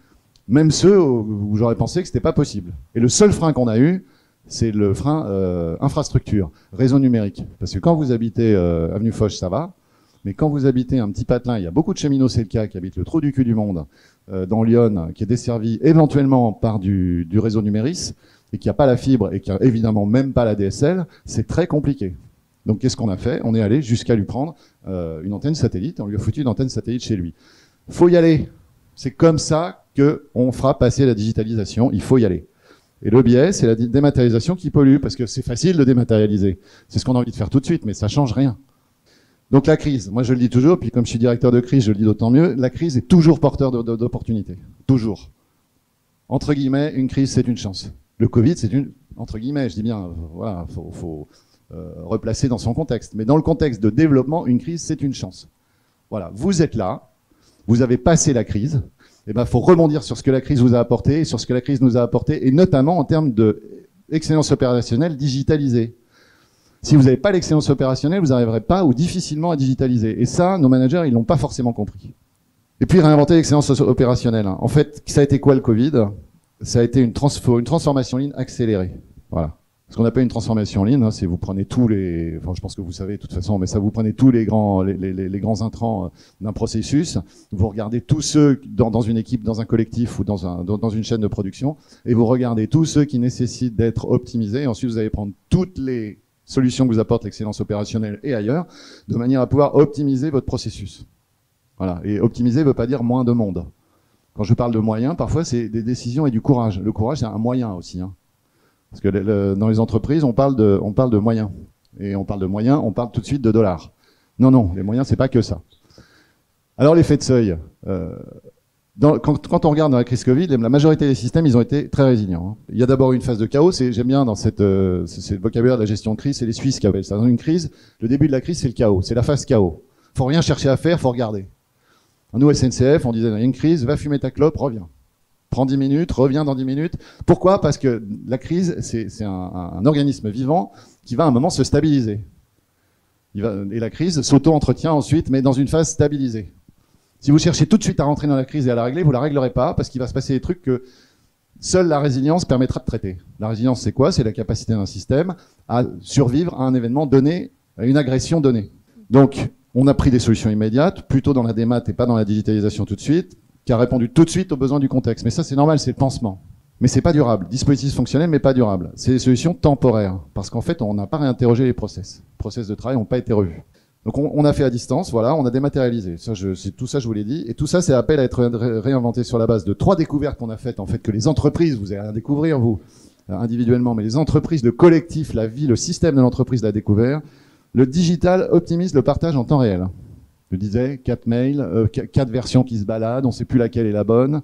même ceux où j'aurais pensé que c'était pas possible. Et le seul frein qu'on a eu, c'est le frein infrastructure, réseau numérique. Parce que quand vous habitez avenue Foch, ça va. Mais quand vous habitez un petit patelin, il y a beaucoup de cheminots, c'est le cas, qui habitent le trou du cul du monde, dans Lyon, qui est desservi éventuellement par du réseau Numéris, et qui n'a pas la fibre, et qui n'a évidemment même pas la DSL, c'est très compliqué. Donc qu'est-ce qu'on a fait? On est allé jusqu'à lui prendre une antenne satellite, on lui a foutu une antenne satellite chez lui. Faut y aller. C'est comme ça qu'on fera passer la digitalisation, il faut y aller. Et le biais, c'est la dématérialisation qui pollue, parce que c'est facile de dématérialiser. C'est ce qu'on a envie de faire tout de suite, mais ça change rien. Donc la crise, moi je le dis toujours, puis comme je suis directeur de crise, je le dis d'autant mieux, la crise est toujours porteur d'opportunités. Toujours. Entre guillemets, une crise, c'est une chance. Le Covid, c'est une... Entre guillemets, je dis bien, voilà, faut replacer dans son contexte. Mais dans le contexte de développement, une crise, c'est une chance. Voilà, vous êtes là, vous avez passé la crise, faut rebondir sur ce que la crise vous a apporté, sur ce que la crise nous a apporté, et notamment en termes d'excellence opérationnelle digitalisée. Si vous n'avez pas l'excellence opérationnelle, vous n'arriverez pas ou difficilement à digitaliser. Et ça, nos managers, ils l'ont pas forcément compris. Et puis réinventer l'excellence opérationnelle. En fait, ça a été quoi le Covid? Ça a été une transformation ligne accélérée. Voilà. Ce qu'on appelle une transformation en ligne, hein, c'est vous prenez tous les, enfin je pense que vous savez de toute façon, mais ça vous prenez tous les grands intrants d'un processus, vous regardez tous ceux dans une équipe, dans un collectif ou dans une chaîne de production, et vous regardez tous ceux qui nécessitent d'être optimisés. Et ensuite vous allez prendre toutes les solutions que vous apporte l'excellence opérationnelle et ailleurs, de manière à pouvoir optimiser votre processus. Voilà. Et optimiser ne veut pas dire moins de monde. Quand je parle de moyens, parfois c'est des décisions et du courage. Le courage c'est un moyen aussi, hein. Parce que dans les entreprises, on parle de moyens. Et on parle de moyens, on parle tout de suite de dollars. Non, les moyens, c'est pas que ça. Alors, l'effet de seuil. Quand on regarde dans la crise Covid, la majorité des systèmes, ils ont été très résilients. Il y a d'abord une phase de chaos. J'aime bien dans c'est le vocabulaire de la gestion de crise, c'est les Suisses qui appellent ça. Dans une crise, le début de la crise, c'est le chaos. C'est la phase chaos. Faut rien chercher à faire, faut regarder. Nous, SNCF, on disait, il y a une crise, va fumer ta clope, reviens. Prends 10 minutes, reviens dans 10 minutes. Pourquoi? Parce que la crise, c'est un organisme vivant qui va à un moment se stabiliser. Et la crise s'auto-entretient ensuite, mais dans une phase stabilisée. Si vous cherchez tout de suite à rentrer dans la crise et à la régler, vous la réglerez pas, parce qu'il va se passer des trucs que seule la résilience permettra de traiter. La résilience, c'est quoi? C'est la capacité d'un système à survivre à un événement donné, à une agression donnée. Donc, on a pris des solutions immédiates, plutôt dans la démat et pas dans la digitalisation tout de suite, qui a répondu tout de suite aux besoins du contexte. Mais ça, c'est normal, c'est le pansement. Mais c'est pas durable. Dispositif fonctionnel, mais pas durable. C'est des solutions temporaires. Parce qu'en fait, on n'a pas réinterrogé les process. Les process de travail n'ont pas été revus. Donc, on a fait à distance, voilà, on a dématérialisé. Tout ça, je vous l'ai dit. Et tout ça, c'est appel à être réinventé sur la base de 3 découvertes qu'on a faites, en fait, que les entreprises, vous allez rien découvrir, vous, individuellement, mais les entreprises, le collectif, la vie, le système de l'entreprise l'a découvert. Le digital optimise le partage en temps réel. Je disais, 4 mails, 4 versions qui se baladent, on ne sait plus laquelle est la bonne,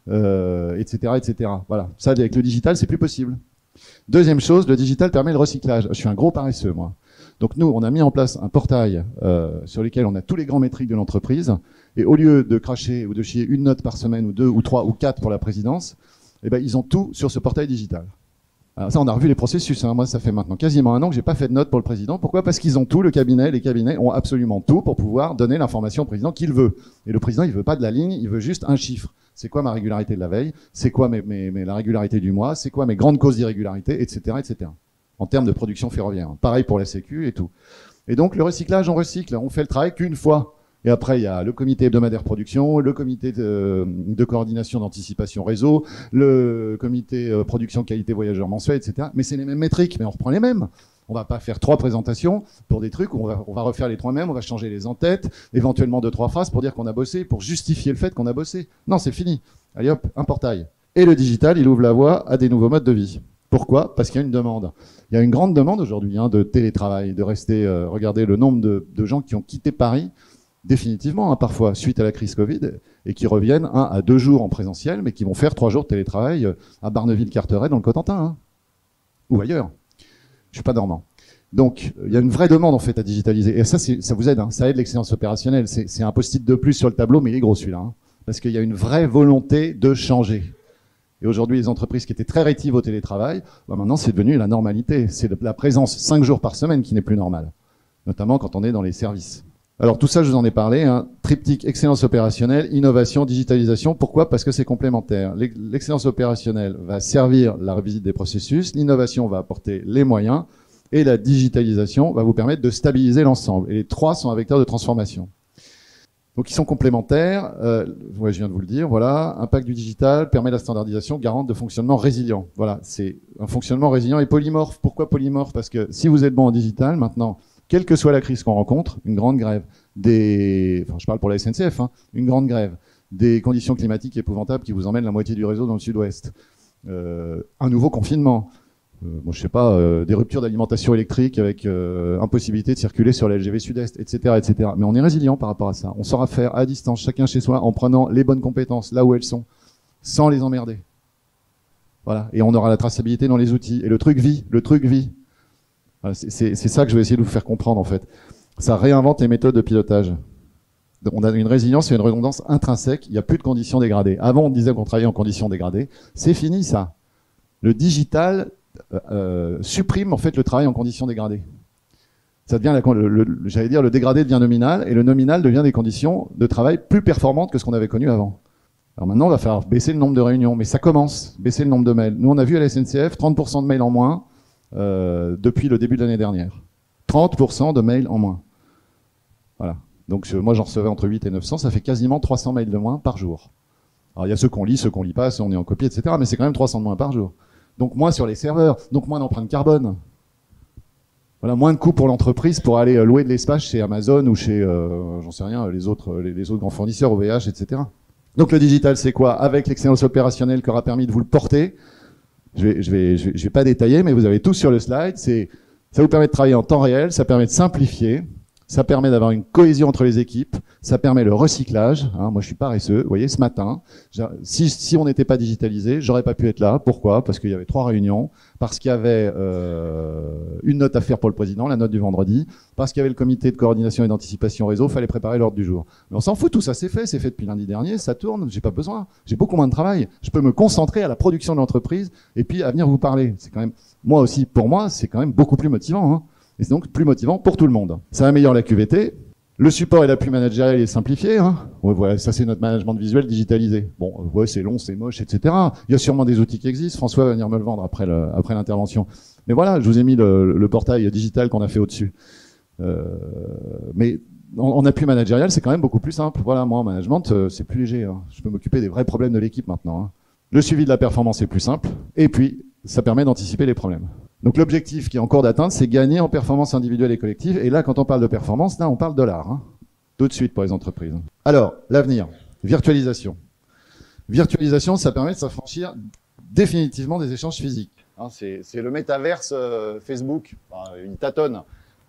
etc., etc. Voilà. Ça, avec le digital, c'est plus possible. Deuxième chose, le digital permet le recyclage. Je suis un gros paresseux, moi. Donc nous, on a mis en place un portail sur lequel on a tous les grands métriques de l'entreprise. Et au lieu de cracher ou de chier une note par semaine, ou 2, ou 3, ou 4 pour la présidence, eh ben, ils ont tout sur ce portail digital. Alors ça, on a revu les processus. Hein. Moi, ça fait maintenant quasiment 1 an que j'ai pas fait de note pour le président. Pourquoi? Parce qu'ils ont tout, les cabinets ont absolument tout pour pouvoir donner l'information au président qu'il veut. Et le président, il veut pas de la ligne, il veut juste un chiffre. C'est quoi ma régularité de la veille? C'est quoi la régularité du mois? C'est quoi mes grandes causes d'irrégularité, etc., etc. En termes de production ferroviaire. Pareil pour la Sécu et tout. Et donc, le recyclage, on recycle. On fait le travail qu'une fois. Et après, il y a le comité hebdomadaire production, le comité de coordination d'anticipation réseau, le comité production qualité voyageurs mensuel, etc. Mais c'est les mêmes métriques, mais on reprend les mêmes. On va pas faire 3 présentations pour des trucs où on va refaire les 3 mêmes, on va changer les en-têtes, éventuellement 2-3 phrases pour dire qu'on a bossé, pour justifier le fait qu'on a bossé. Non, c'est fini. Allez hop, un portail. Et le digital, il ouvre la voie à des nouveaux modes de vie. Pourquoi? Parce qu'il y a une demande. Il y a une grande demande aujourd'hui de télétravail, de rester, regardez le nombre de gens qui ont quitté Paris, définitivement, parfois, suite à la crise Covid, et qui reviennent 1 à 2 jours en présentiel, mais qui vont faire 3 jours de télétravail à Barneville-Carteret, dans le Cotentin, hein, ou ailleurs. Je suis pas normand. Donc, il y a une vraie demande, en fait, à digitaliser. Et ça, ça vous aide, hein, ça aide l'excellence opérationnelle. C'est un post-it de plus sur le tableau, mais il est gros, celui-là, hein, parce qu'il y a une vraie volonté de changer. Et aujourd'hui, les entreprises qui étaient très rétives au télétravail, maintenant, c'est devenu la normalité. C'est la présence 5 jours par semaine qui n'est plus normale, notamment quand on est dans les services. Alors tout ça, je vous en ai parlé, hein. Triptyque excellence opérationnelle, innovation, digitalisation. Pourquoi? Parce que c'est complémentaire. L'excellence opérationnelle va servir la revisite des processus, l'innovation va apporter les moyens, et la digitalisation va vous permettre de stabiliser l'ensemble. Et les 3 sont un vecteur de transformation. Donc ils sont complémentaires. Ouais, je viens de vous le dire. Voilà, impact du digital permet la standardisation, garante de fonctionnement résilient. Voilà, c'est un fonctionnement résilient et polymorphe. Pourquoi polymorphe? Parce que si vous êtes bon en digital, maintenant, quelle que soit la crise qu'on rencontre, une grande grève, enfin, je parle pour la SNCF, hein, une grande grève, des conditions climatiques épouvantables qui vous emmènent la moitié du réseau dans le sud-ouest, un nouveau confinement, bon, je sais pas, des ruptures d'alimentation électrique avec impossibilité de circuler sur la LGV Sud-Est, etc., etc. Mais on est résilient par rapport à ça. On saura faire à distance, chacun chez soi, en prenant les bonnes compétences là où elles sont, sans les emmerder. Voilà. Et on aura la traçabilité dans les outils. Et le truc vit. Voilà, c'est ça que je vais essayer de vous faire comprendre, en fait. Ça réinvente les méthodes de pilotage. Donc, on a une résilience et une redondance intrinsèque. Il n'y a plus de conditions dégradées. Avant, on disait qu'on travaillait en conditions dégradées. C'est fini, ça. Le digital supprime, en fait, le travail en conditions dégradées. Ça devient, j'allais dire, le dégradé devient nominal, et le nominal devient des conditions de travail plus performantes que ce qu'on avait connu avant. Alors maintenant, il va falloir baisser le nombre de réunions, mais ça commence, baisser le nombre de mails. Nous, on a vu à la SNCF 30% de mails en moins, depuis le début de l'année dernière. 30% de mails en moins. Voilà. Donc moi j'en recevais entre 8 et 900, ça fait quasiment 300 mails de moins par jour. Alors il y a ceux qu'on lit, ceux qu'on lit pas, ceux on est en copie, etc. Mais c'est quand même 300 de moins par jour. Donc moins sur les serveurs, donc moins d'empreinte carbone. Voilà, moins de coûts pour l'entreprise pour aller louer de l'espace chez Amazon ou chez, j'en sais rien, les autres grands fournisseurs, OVH, etc. Donc le digital, c'est quoi? Avec l'excellence opérationnelle qui aura permis de vous le porter, je vais pas détailler, mais vous avez tout sur le slide. Ça vous permet de travailler en temps réel, ça permet de simplifier, ça permet d'avoir une cohésion entre les équipes, ça permet le recyclage. Hein, moi, je suis paresseux. Vous voyez, ce matin, si on n'était pas digitalisé, j'aurais pas pu être là. Pourquoi? Parce qu'il y avait 3 réunions, parce qu'il y avait une note à faire pour le président, la note du vendredi, parce qu'il y avait le comité de coordination et d'anticipation réseau, fallait préparer l'ordre du jour. Mais on s'en fout, tout ça c'est fait depuis lundi dernier, ça tourne, j'ai pas besoin, j'ai beaucoup moins de travail. Je peux me concentrer à la production de l'entreprise et puis à venir vous parler. C'est quand même, moi aussi, pour moi, c'est quand même beaucoup plus motivant. Hein. Et c'est donc plus motivant pour tout le monde. Ça améliore la QVT. Le support et l'appui managérial est simplifié. Hein. Ouais, voilà, ça c'est notre management visuel digitalisé. Bon, ouais, c'est long, c'est moche, etc. Il y a sûrement des outils qui existent. François va venir me le vendre après l'intervention. Mais voilà, je vous ai mis le portail digital qu'on a fait au-dessus. Mais en appui managérial, c'est quand même beaucoup plus simple. Voilà, moi en management, c'est plus léger. Hein. Je peux m'occuper des vrais problèmes de l'équipe maintenant. Hein. Le suivi de la performance est plus simple. Et puis, ça permet d'anticiper les problèmes. Donc l'objectif qui est en cours d'atteinte, c'est gagner en performance individuelle et collective. Et là, quand on parle de performance, là, on parle dollars. Hein. Tout de suite pour les entreprises. Alors, l'avenir. Virtualisation. Virtualisation, ça permet de s'affranchir définitivement des échanges physiques. Hein, c'est le métaverse Facebook. Enfin, il tâtonne.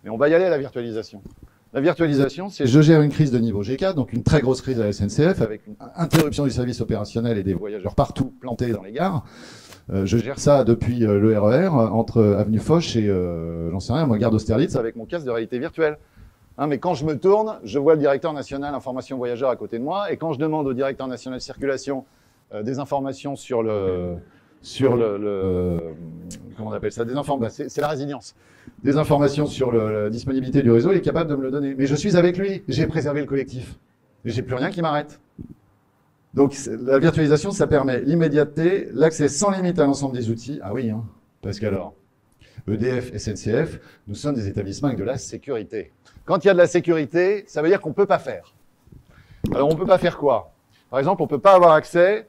Mais on va y aller à la virtualisation. La virtualisation, c'est je gère une crise de niveau G4, donc une très grosse crise à la SNCF, avec une interruption du service opérationnel et des voyageurs partout plantés dans les gares. Je gère ça depuis le RER, entre Avenue Foch et, j'en sais rien, moi, gare d'Austerlitz, avec mon casque de réalité virtuelle. Hein, mais quand je me tourne, je vois le directeur national information voyageurs à côté de moi, et quand je demande au directeur national circulation des informations sur comment on appelle ça, c'est la résilience. Des informations sur la disponibilité du réseau, il est capable de me le donner. Mais je suis avec lui, j'ai préservé le collectif. Et j'ai plus rien qui m'arrête. Donc la virtualisation, ça permet l'immédiateté, l'accès sans limite à l'ensemble des outils. Ah oui, hein, parce qu'alors, EDF, SNCF, nous sommes des établissements avec de la sécurité. Quand il y a de la sécurité, ça veut dire qu'on ne peut pas faire. Alors on ne peut pas faire quoi? Par exemple, on ne peut pas avoir accès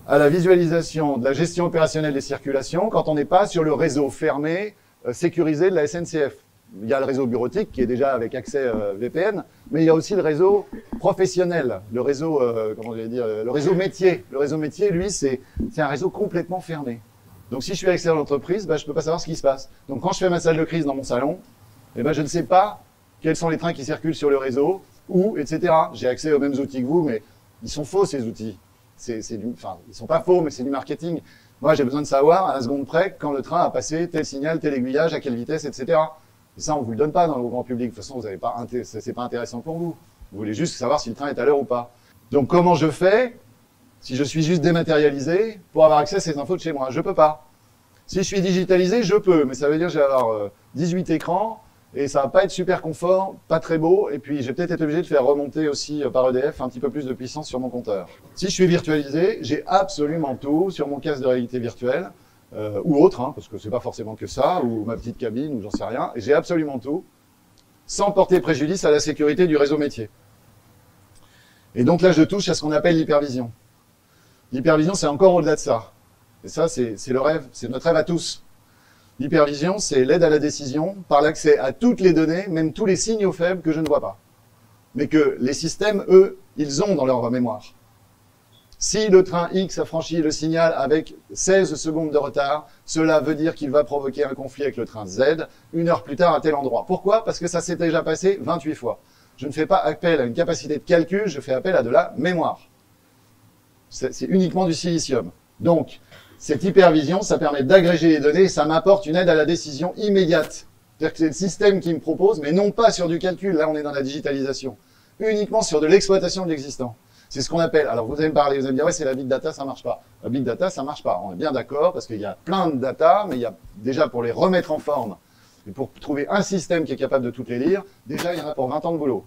à la visualisation de la gestion opérationnelle des circulations quand on n'est pas sur le réseau fermé, sécurisé de la SNCF. Il y a le réseau bureautique qui est déjà avec accès VPN, mais il y a aussi le réseau professionnel, le réseau, le réseau métier. Le réseau métier, lui, c'est un réseau complètement fermé. Donc si je suis à l'extérieur de l'entreprise, je ne peux pas savoir ce qui se passe. Donc quand je fais ma salle de crise dans mon salon, je ne sais pas quels sont les trains qui circulent sur le réseau, où, etc. J'ai accès aux mêmes outils que vous, mais ils sont faux ces outils. Ils sont pas faux, mais c'est du marketing. Moi, j'ai besoin de savoir à la seconde près quand le train a passé tel signal, tel aiguillage, à quelle vitesse, etc. Et ça, on vous le donne pas dans le grand public. De toute façon, c'est pas intéressant pour vous. Vous voulez juste savoir si le train est à l'heure ou pas. Donc, comment je fais si je suis juste dématérialisé pour avoir accès à ces infos de chez moi? Je peux pas. Si je suis digitalisé, je peux, mais ça veut dire que je vais avoir 18 écrans et ça va pas être super confort, pas très beau, et puis j'ai peut-être été obligé de faire remonter aussi par EDF un petit peu plus de puissance sur mon compteur. Si je suis virtualisé, j'ai absolument tout sur mon casque de réalité virtuelle, ou autre, hein, parce que c'est pas forcément que ça, ou ma petite cabine, ou j'en sais rien, et j'ai absolument tout, sans porter préjudice à la sécurité du réseau métier. Et donc là, je touche à ce qu'on appelle l'hypervision. L'hypervision, c'est encore au-delà de ça. Et ça, c'est le rêve, c'est notre rêve à tous. L'hypervision, c'est l'aide à la décision par l'accès à toutes les données, même tous les signaux faibles que je ne vois pas. Mais que les systèmes, eux, ils ont dans leur mémoire. Si le train X a franchi le signal avec 16 secondes de retard, cela veut dire qu'il va provoquer un conflit avec le train Z 1 heure plus tard à tel endroit. Pourquoi? Parce que ça s'est déjà passé 28 fois. Je ne fais pas appel à une capacité de calcul, je fais appel à de la mémoire. C'est uniquement du silicium. Donc, cette hypervision, ça permet d'agréger les données et ça m'apporte une aide à la décision immédiate. C'est-à-dire que c'est le système qui me propose, mais non pas sur du calcul, là on est dans la digitalisation, uniquement sur de l'exploitation de l'existant. C'est ce qu'on appelle, alors vous allez me parler, vous allez me dire, ouais, c'est la big data, ça marche pas. La big data, ça marche pas. On est bien d'accord, parce qu'il y a plein de data, mais il y a déjà pour les remettre en forme, et pour trouver un système qui est capable de toutes les lire, déjà il y en a pour 20 ans de boulot.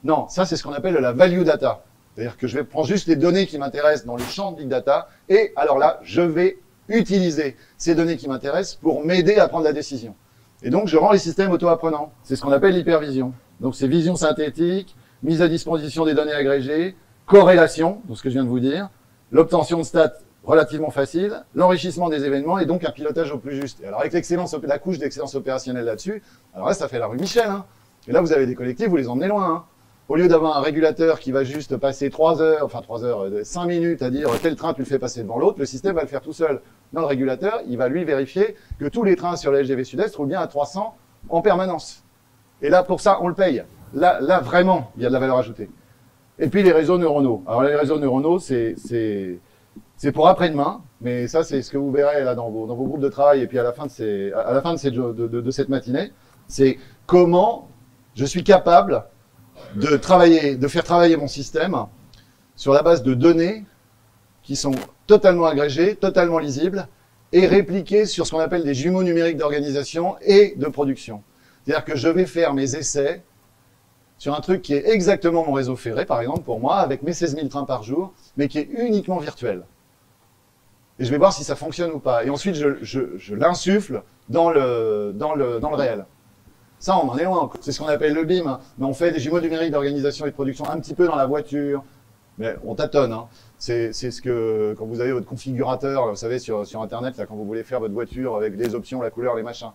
Non, ça c'est ce qu'on appelle la value data. C'est-à-dire que je vais prendre juste les données qui m'intéressent dans le champ de big data, et alors là, je vais utiliser ces données qui m'intéressent pour m'aider à prendre la décision. Et donc, je rends les systèmes auto-apprenants. C'est ce qu'on appelle l'hypervision. Donc, c'est vision synthétique, mise à disposition des données agrégées, corrélation, donc ce que je viens de vous dire, l'obtention de stats relativement facile, l'enrichissement des événements et donc un pilotage au plus juste. Et alors, avec l'excellence, la couche d'excellence opérationnelle là-dessus, alors là, ça fait la rue Michel, hein. Et là, vous avez des collectifs, vous les emmenez loin, hein. Au lieu d'avoir un régulateur qui va juste passer 5 minutes à dire quel train tu le fais passer devant l'autre, le système va le faire tout seul. Dans le régulateur, il va lui vérifier que tous les trains sur la LGV Sud-Est roulent bien à 300 en permanence. Et là, pour ça, on le paye. Là, vraiment, il y a de la valeur ajoutée. Et puis, les réseaux neuronaux. Alors, les réseaux neuronaux, c'est pour après-demain, mais ça, c'est ce que vous verrez là dans vos groupes de travail et puis à la fin de cette matinée. C'est comment je suis capable de faire travailler mon système sur la base de données qui sont totalement agrégées, totalement lisibles et répliquées sur ce qu'on appelle des jumeaux numériques d'organisation et de production. C'est-à-dire que je vais faire mes essais sur un truc qui est exactement mon réseau ferré, par exemple, pour moi, avec mes 16 000 trains par jour, mais qui est uniquement virtuel. Et je vais voir si ça fonctionne ou pas. Et ensuite, je l'insuffle dans le réel. Ça, on en est loin. C'est ce qu'on appelle le BIM. Mais on fait des jumeaux numériques d'organisation et de production un petit peu dans la voiture. Mais on tâtonne, hein. C'est ce que, quand vous avez votre configurateur, vous savez, sur Internet, là, quand vous voulez faire votre voiture avec les options, la couleur, les machins.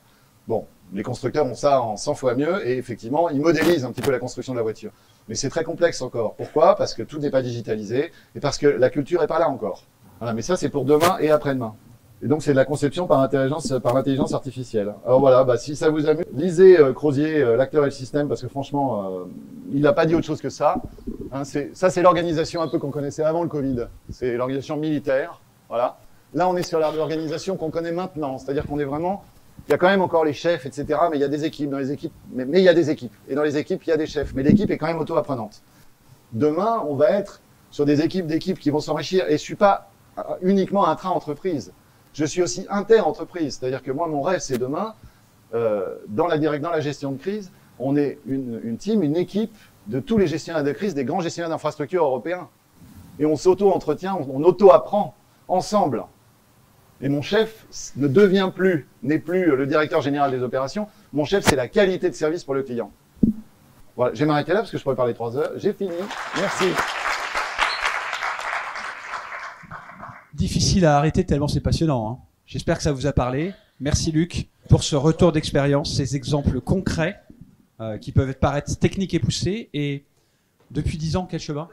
Bon, les constructeurs ont ça en 100 fois mieux et effectivement, ils modélisent un petit peu la construction de la voiture. Mais c'est très complexe encore. Pourquoi? Parce que tout n'est pas digitalisé et parce que la culture n'est pas là encore. Voilà, mais ça, c'est pour demain et après-demain. Et donc, c'est de la conception par l'intelligence artificielle. Alors voilà, bah, si ça vous amuse, lisez Crozier, l'acteur et le système, parce que franchement, il n'a pas dit autre chose que ça. Hein, ça, c'est l'organisation un peu qu'on connaissait avant le Covid. C'est l'organisation militaire. Voilà. Là, on est sur l'organisation qu'on connaît maintenant. C'est-à-dire qu'on est vraiment... Il y a quand même encore les chefs, etc. Mais il y a des équipes. Dans les équipes, mais il y a des équipes. Et dans les équipes, il y a des chefs. Mais l'équipe est quand même auto-apprenante. Demain, on va être sur des équipes qui vont s'enrichir. Et je suis pas uniquement intra-entreprise. Je suis aussi inter-entreprise. C'est-à-dire que moi, mon rêve, c'est demain, dans la gestion de crise, on est une team, une équipe de tous les gestionnaires de crise, des grands gestionnaires d'infrastructures européens. Et on s'auto-entretient, on auto-apprend ensemble. Et mon chef n'est plus le directeur général des opérations. Mon chef, c'est la qualité de service pour le client. Voilà, je vais m'arrêter là parce que je pourrais parler 3 heures. J'ai fini. Merci. Difficile à arrêter tellement c'est passionnant, hein. J'espère que ça vous a parlé. Merci Luc pour ce retour d'expérience, ces exemples concrets qui peuvent paraître techniques et poussés. Et depuis 10 ans, quel chemin?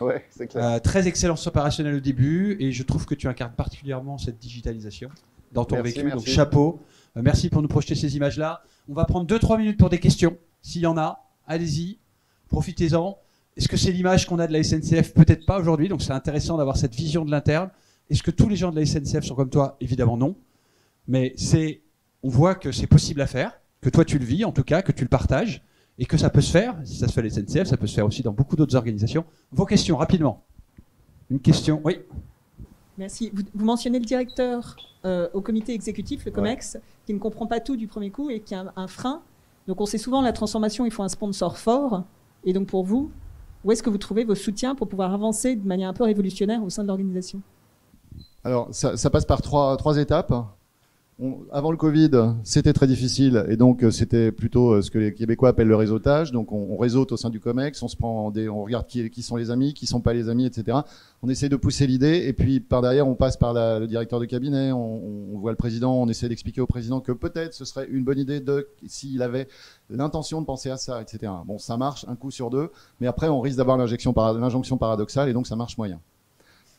Ouais, c'est clair. Très excellence opérationnelle au début et je trouve que tu incarnes particulièrement cette digitalisation dans ton vécu. Donc chapeau. Merci pour nous projeter ces images-là. On va prendre 2-3 minutes pour des questions. S'il y en a, allez-y, profitez-en. Est-ce que c'est l'image qu'on a de la SNCF? Peut-être pas aujourd'hui, donc c'est intéressant d'avoir cette vision de l'interne. Est-ce que tous les gens de la SNCF sont comme toi? Évidemment non. Mais on voit que c'est possible à faire, que toi tu le vis en tout cas, que tu le partages, et que ça peut se faire. Si ça se fait à la SNCF, ça peut se faire aussi dans beaucoup d'autres organisations. Vos questions, rapidement. Une question, oui. Merci. Vous mentionnez le directeur au comité exécutif, le COMEX, qui ne comprend pas tout du premier coup et qui a un frein. Donc on sait souvent la transformation, il faut un sponsor fort. Et donc pour vous, où est-ce que vous trouvez vos soutiens pour pouvoir avancer de manière un peu révolutionnaire au sein de l'organisation? Alors, ça passe par trois étapes. Avant le Covid, c'était très difficile et donc c'était plutôt ce que les Québécois appellent le réseautage. Donc on réseaute au sein du COMEX, on regarde qui sont les amis, qui sont pas les amis, etc. On essaie de pousser l'idée et puis par derrière on passe par le directeur de cabinet, on voit le président, on essaie d'expliquer au président que peut-être ce serait une bonne idée s'il avait l'intention de penser à ça, etc. Bon, ça marche un coup sur 2, mais après on risque d'avoir l'injonction paradoxale et donc ça marche moyen.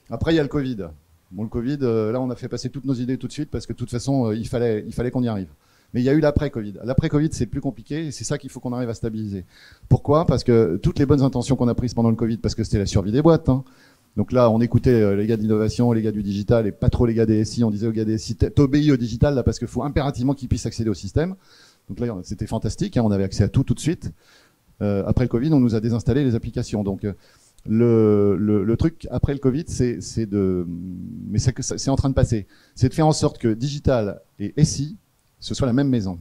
Après il y a le Covid. Bon, le Covid, là, on a fait passer toutes nos idées tout de suite parce que de toute façon, il fallait qu'on y arrive. Mais il y a eu l'après-Covid. L'après-Covid, c'est plus compliqué et c'est ça qu'il faut qu'on arrive à stabiliser. Pourquoi? Parce que toutes les bonnes intentions qu'on a prises pendant le Covid, parce que c'était la survie des boîtes, hein. Donc là, on écoutait les gars de l'innovation, les gars du digital et pas trop les gars des SI. On disait aux gars des SI, t'obéis au digital là parce qu'il faut impérativement qu'ils puissent accéder au système. Donc là, c'était fantastique, hein, on avait accès à tout de suite. Après le Covid, on nous a désinstallé les applications. Donc le truc après le Covid, c'est en train de passer. C'est de faire en sorte que digital et SI, ce soit la même maison.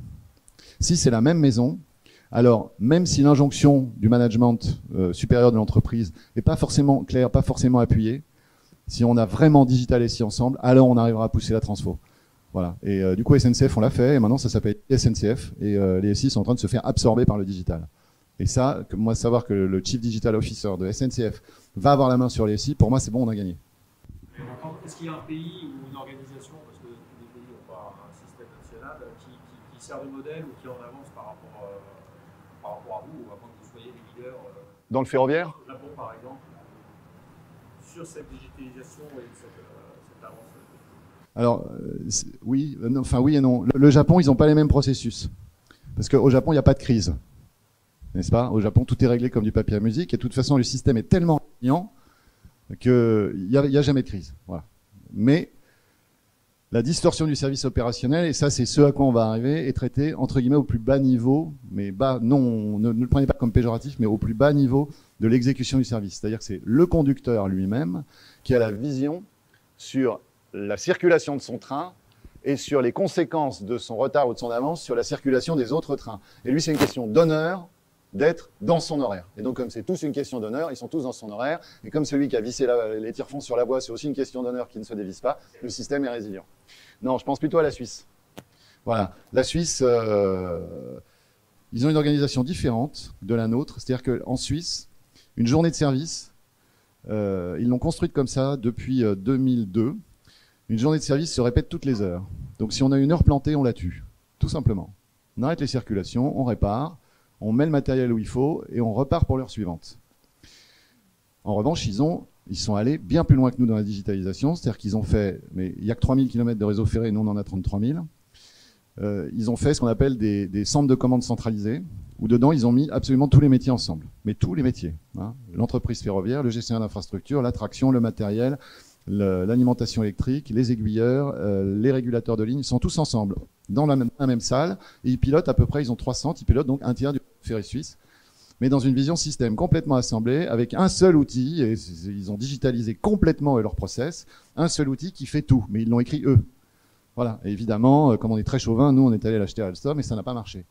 Si c'est la même maison, alors même si l'injonction du management supérieur de l'entreprise n'est pas forcément claire, pas forcément appuyée, Si on a vraiment digital SI ensemble, alors on arrivera à pousser la transfo. Voilà. Et du coup, SNCF, on l'a fait, et maintenant ça s'appelle SNCF, et les SI sont en train de se faire absorber par le digital. Et ça, moi, savoir que le Chief Digital Officer de SNCF va avoir la main sur les SI, pour moi, c'est bon, on a gagné. Est-ce qu'il y a un pays ou une organisation, parce que tous les pays n'ont pas un système national, qui sert de modèle ou qui en avance par rapport à vous, ou avant que vous soyez les leaders Dans le ferroviaire ? Au Japon, par exemple, sur cette digitalisation et cette avancée? Alors, oui, enfin oui et non. Le Japon, ils n'ont pas les mêmes processus. Parce qu'au Japon, il n'y a pas de crise. N'est-ce pas? Au Japon, tout est réglé comme du papier à musique. Et de toute façon, le système est tellement résilient qu'il n'y a jamais de crise. Voilà. Mais la distorsion du service opérationnel, et ça, c'est ce à quoi on va arriver, est traité, entre guillemets, au plus bas niveau. Mais bas, non, ne le prenez pas comme péjoratif, mais au plus bas niveau de l'exécution du service. C'est-à-dire que c'est le conducteur lui-même qui a la vision sur la circulation de son train et sur les conséquences de son retard ou de son avance sur la circulation des autres trains. Et lui, c'est une question d'honneur d'être dans son horaire. Et donc, comme c'est tous une question d'honneur, ils sont tous dans son horaire. Et comme celui qui a vissé les tire-fonds sur la voie, c'est aussi une question d'honneur qui ne se dévisse pas, le système est résilient. Non, je pense plutôt à la Suisse. Voilà. La Suisse, ils ont une organisation différente de la nôtre. C'est-à-dire qu'en Suisse, une journée de service, ils l'ont construite comme ça depuis 2002. Une journée de service se répète toutes les heures. Donc si on a une heure plantée, on la tue, tout simplement. On arrête les circulations, on répare, on met le matériel où il faut et on repart pour l'heure suivante. En revanche, ils sont allés bien plus loin que nous dans la digitalisation, c'est-à-dire qu'ils ont fait, mais il n'y a que 3000 km de réseau ferré, nous on en a 33 000. Ils ont fait ce qu'on appelle des centres de commande centralisés, où dedans ils ont mis absolument tous les métiers ensemble, mais tous les métiers. Hein. L'entreprise ferroviaire, le gestionnaire d'infrastructure, la traction, le matériel, l'alimentation électrique, les aiguilleurs, les régulateurs de ligne, ils sont tous ensemble dans la même salle et ils pilotent à peu près, ils ont 300, ils pilotent donc un tiers du ferry suisse, mais dans une vision système complètement assemblée avec un seul outil, et ils ont digitalisé complètement leur process, un seul outil qui fait tout, mais ils l'ont écrit eux. Voilà, et évidemment, comme on est très chauvin, nous on est allé l'acheter à Alstom et ça n'a pas marché.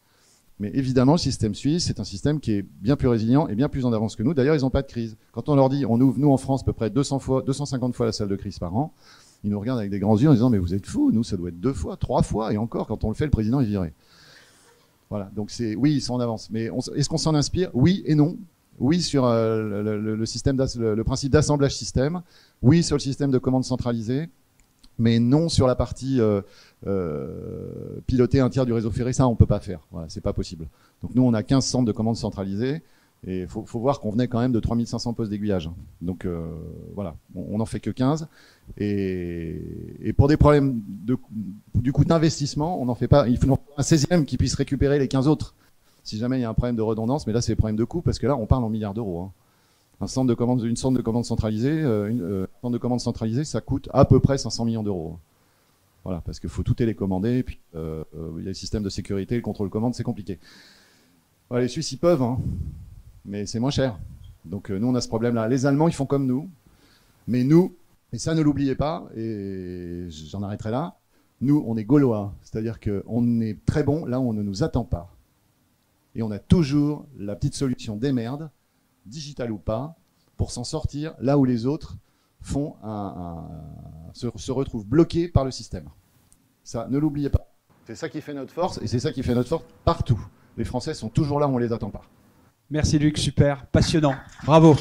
Mais évidemment, le système suisse, c'est un système qui est bien plus résilient et bien plus en avance que nous. D'ailleurs, ils n'ont pas de crise. Quand on leur dit, on ouvre, nous, en France, à peu près 250 fois la salle de crise par an, ils nous regardent avec des grands yeux en disant, mais vous êtes fous, nous, ça doit être 2 fois, 3 fois, et encore, quand on le fait, le président est viré. Voilà, donc oui, ils sont en avance. Mais est-ce qu'on s'en inspire? Oui et non. Oui, sur le principe d'assemblage système. Oui, sur le système de commande centralisée. Mais non sur la partie piloter un tiers du réseau ferré, ça on peut pas faire, voilà, c'est pas possible. Donc nous on a 15 centres de commande centralisés et faut voir qu'on venait quand même de 3500 postes d'aiguillage. Donc voilà, on n'en fait que 15 et pour des problèmes du coup d'investissement, on n'en fait pas, il faut un 16e qui puisse récupérer les 15 autres si jamais il y a un problème de redondance, mais là c'est des problèmes de coût parce que là on parle en milliards d'euros. Hein. Une centre de commande centralisée, ça coûte à peu près 500 millions d'euros. Voilà, parce qu'il faut tout télécommander, et puis il y a le système de sécurité, le contrôle commande, c'est compliqué. Voilà, les Suisses, ils peuvent, hein, mais c'est moins cher. Donc nous, on a ce problème-là. Les Allemands, ils font comme nous, mais nous, et ça ne l'oubliez pas, et j'en arrêterai là, nous, on est gaulois, c'est-à-dire qu'on est très bon là où on ne nous attend pas. Et on a toujours la petite solution des merdes, digital ou pas, pour s'en sortir là où les autres se retrouvent bloqués par le système. Ça, ne l'oubliez pas. C'est ça qui fait notre force, et c'est ça qui fait notre force partout. Les Français sont toujours là où on ne les attend pas. Merci Luc, super, passionnant. Bravo.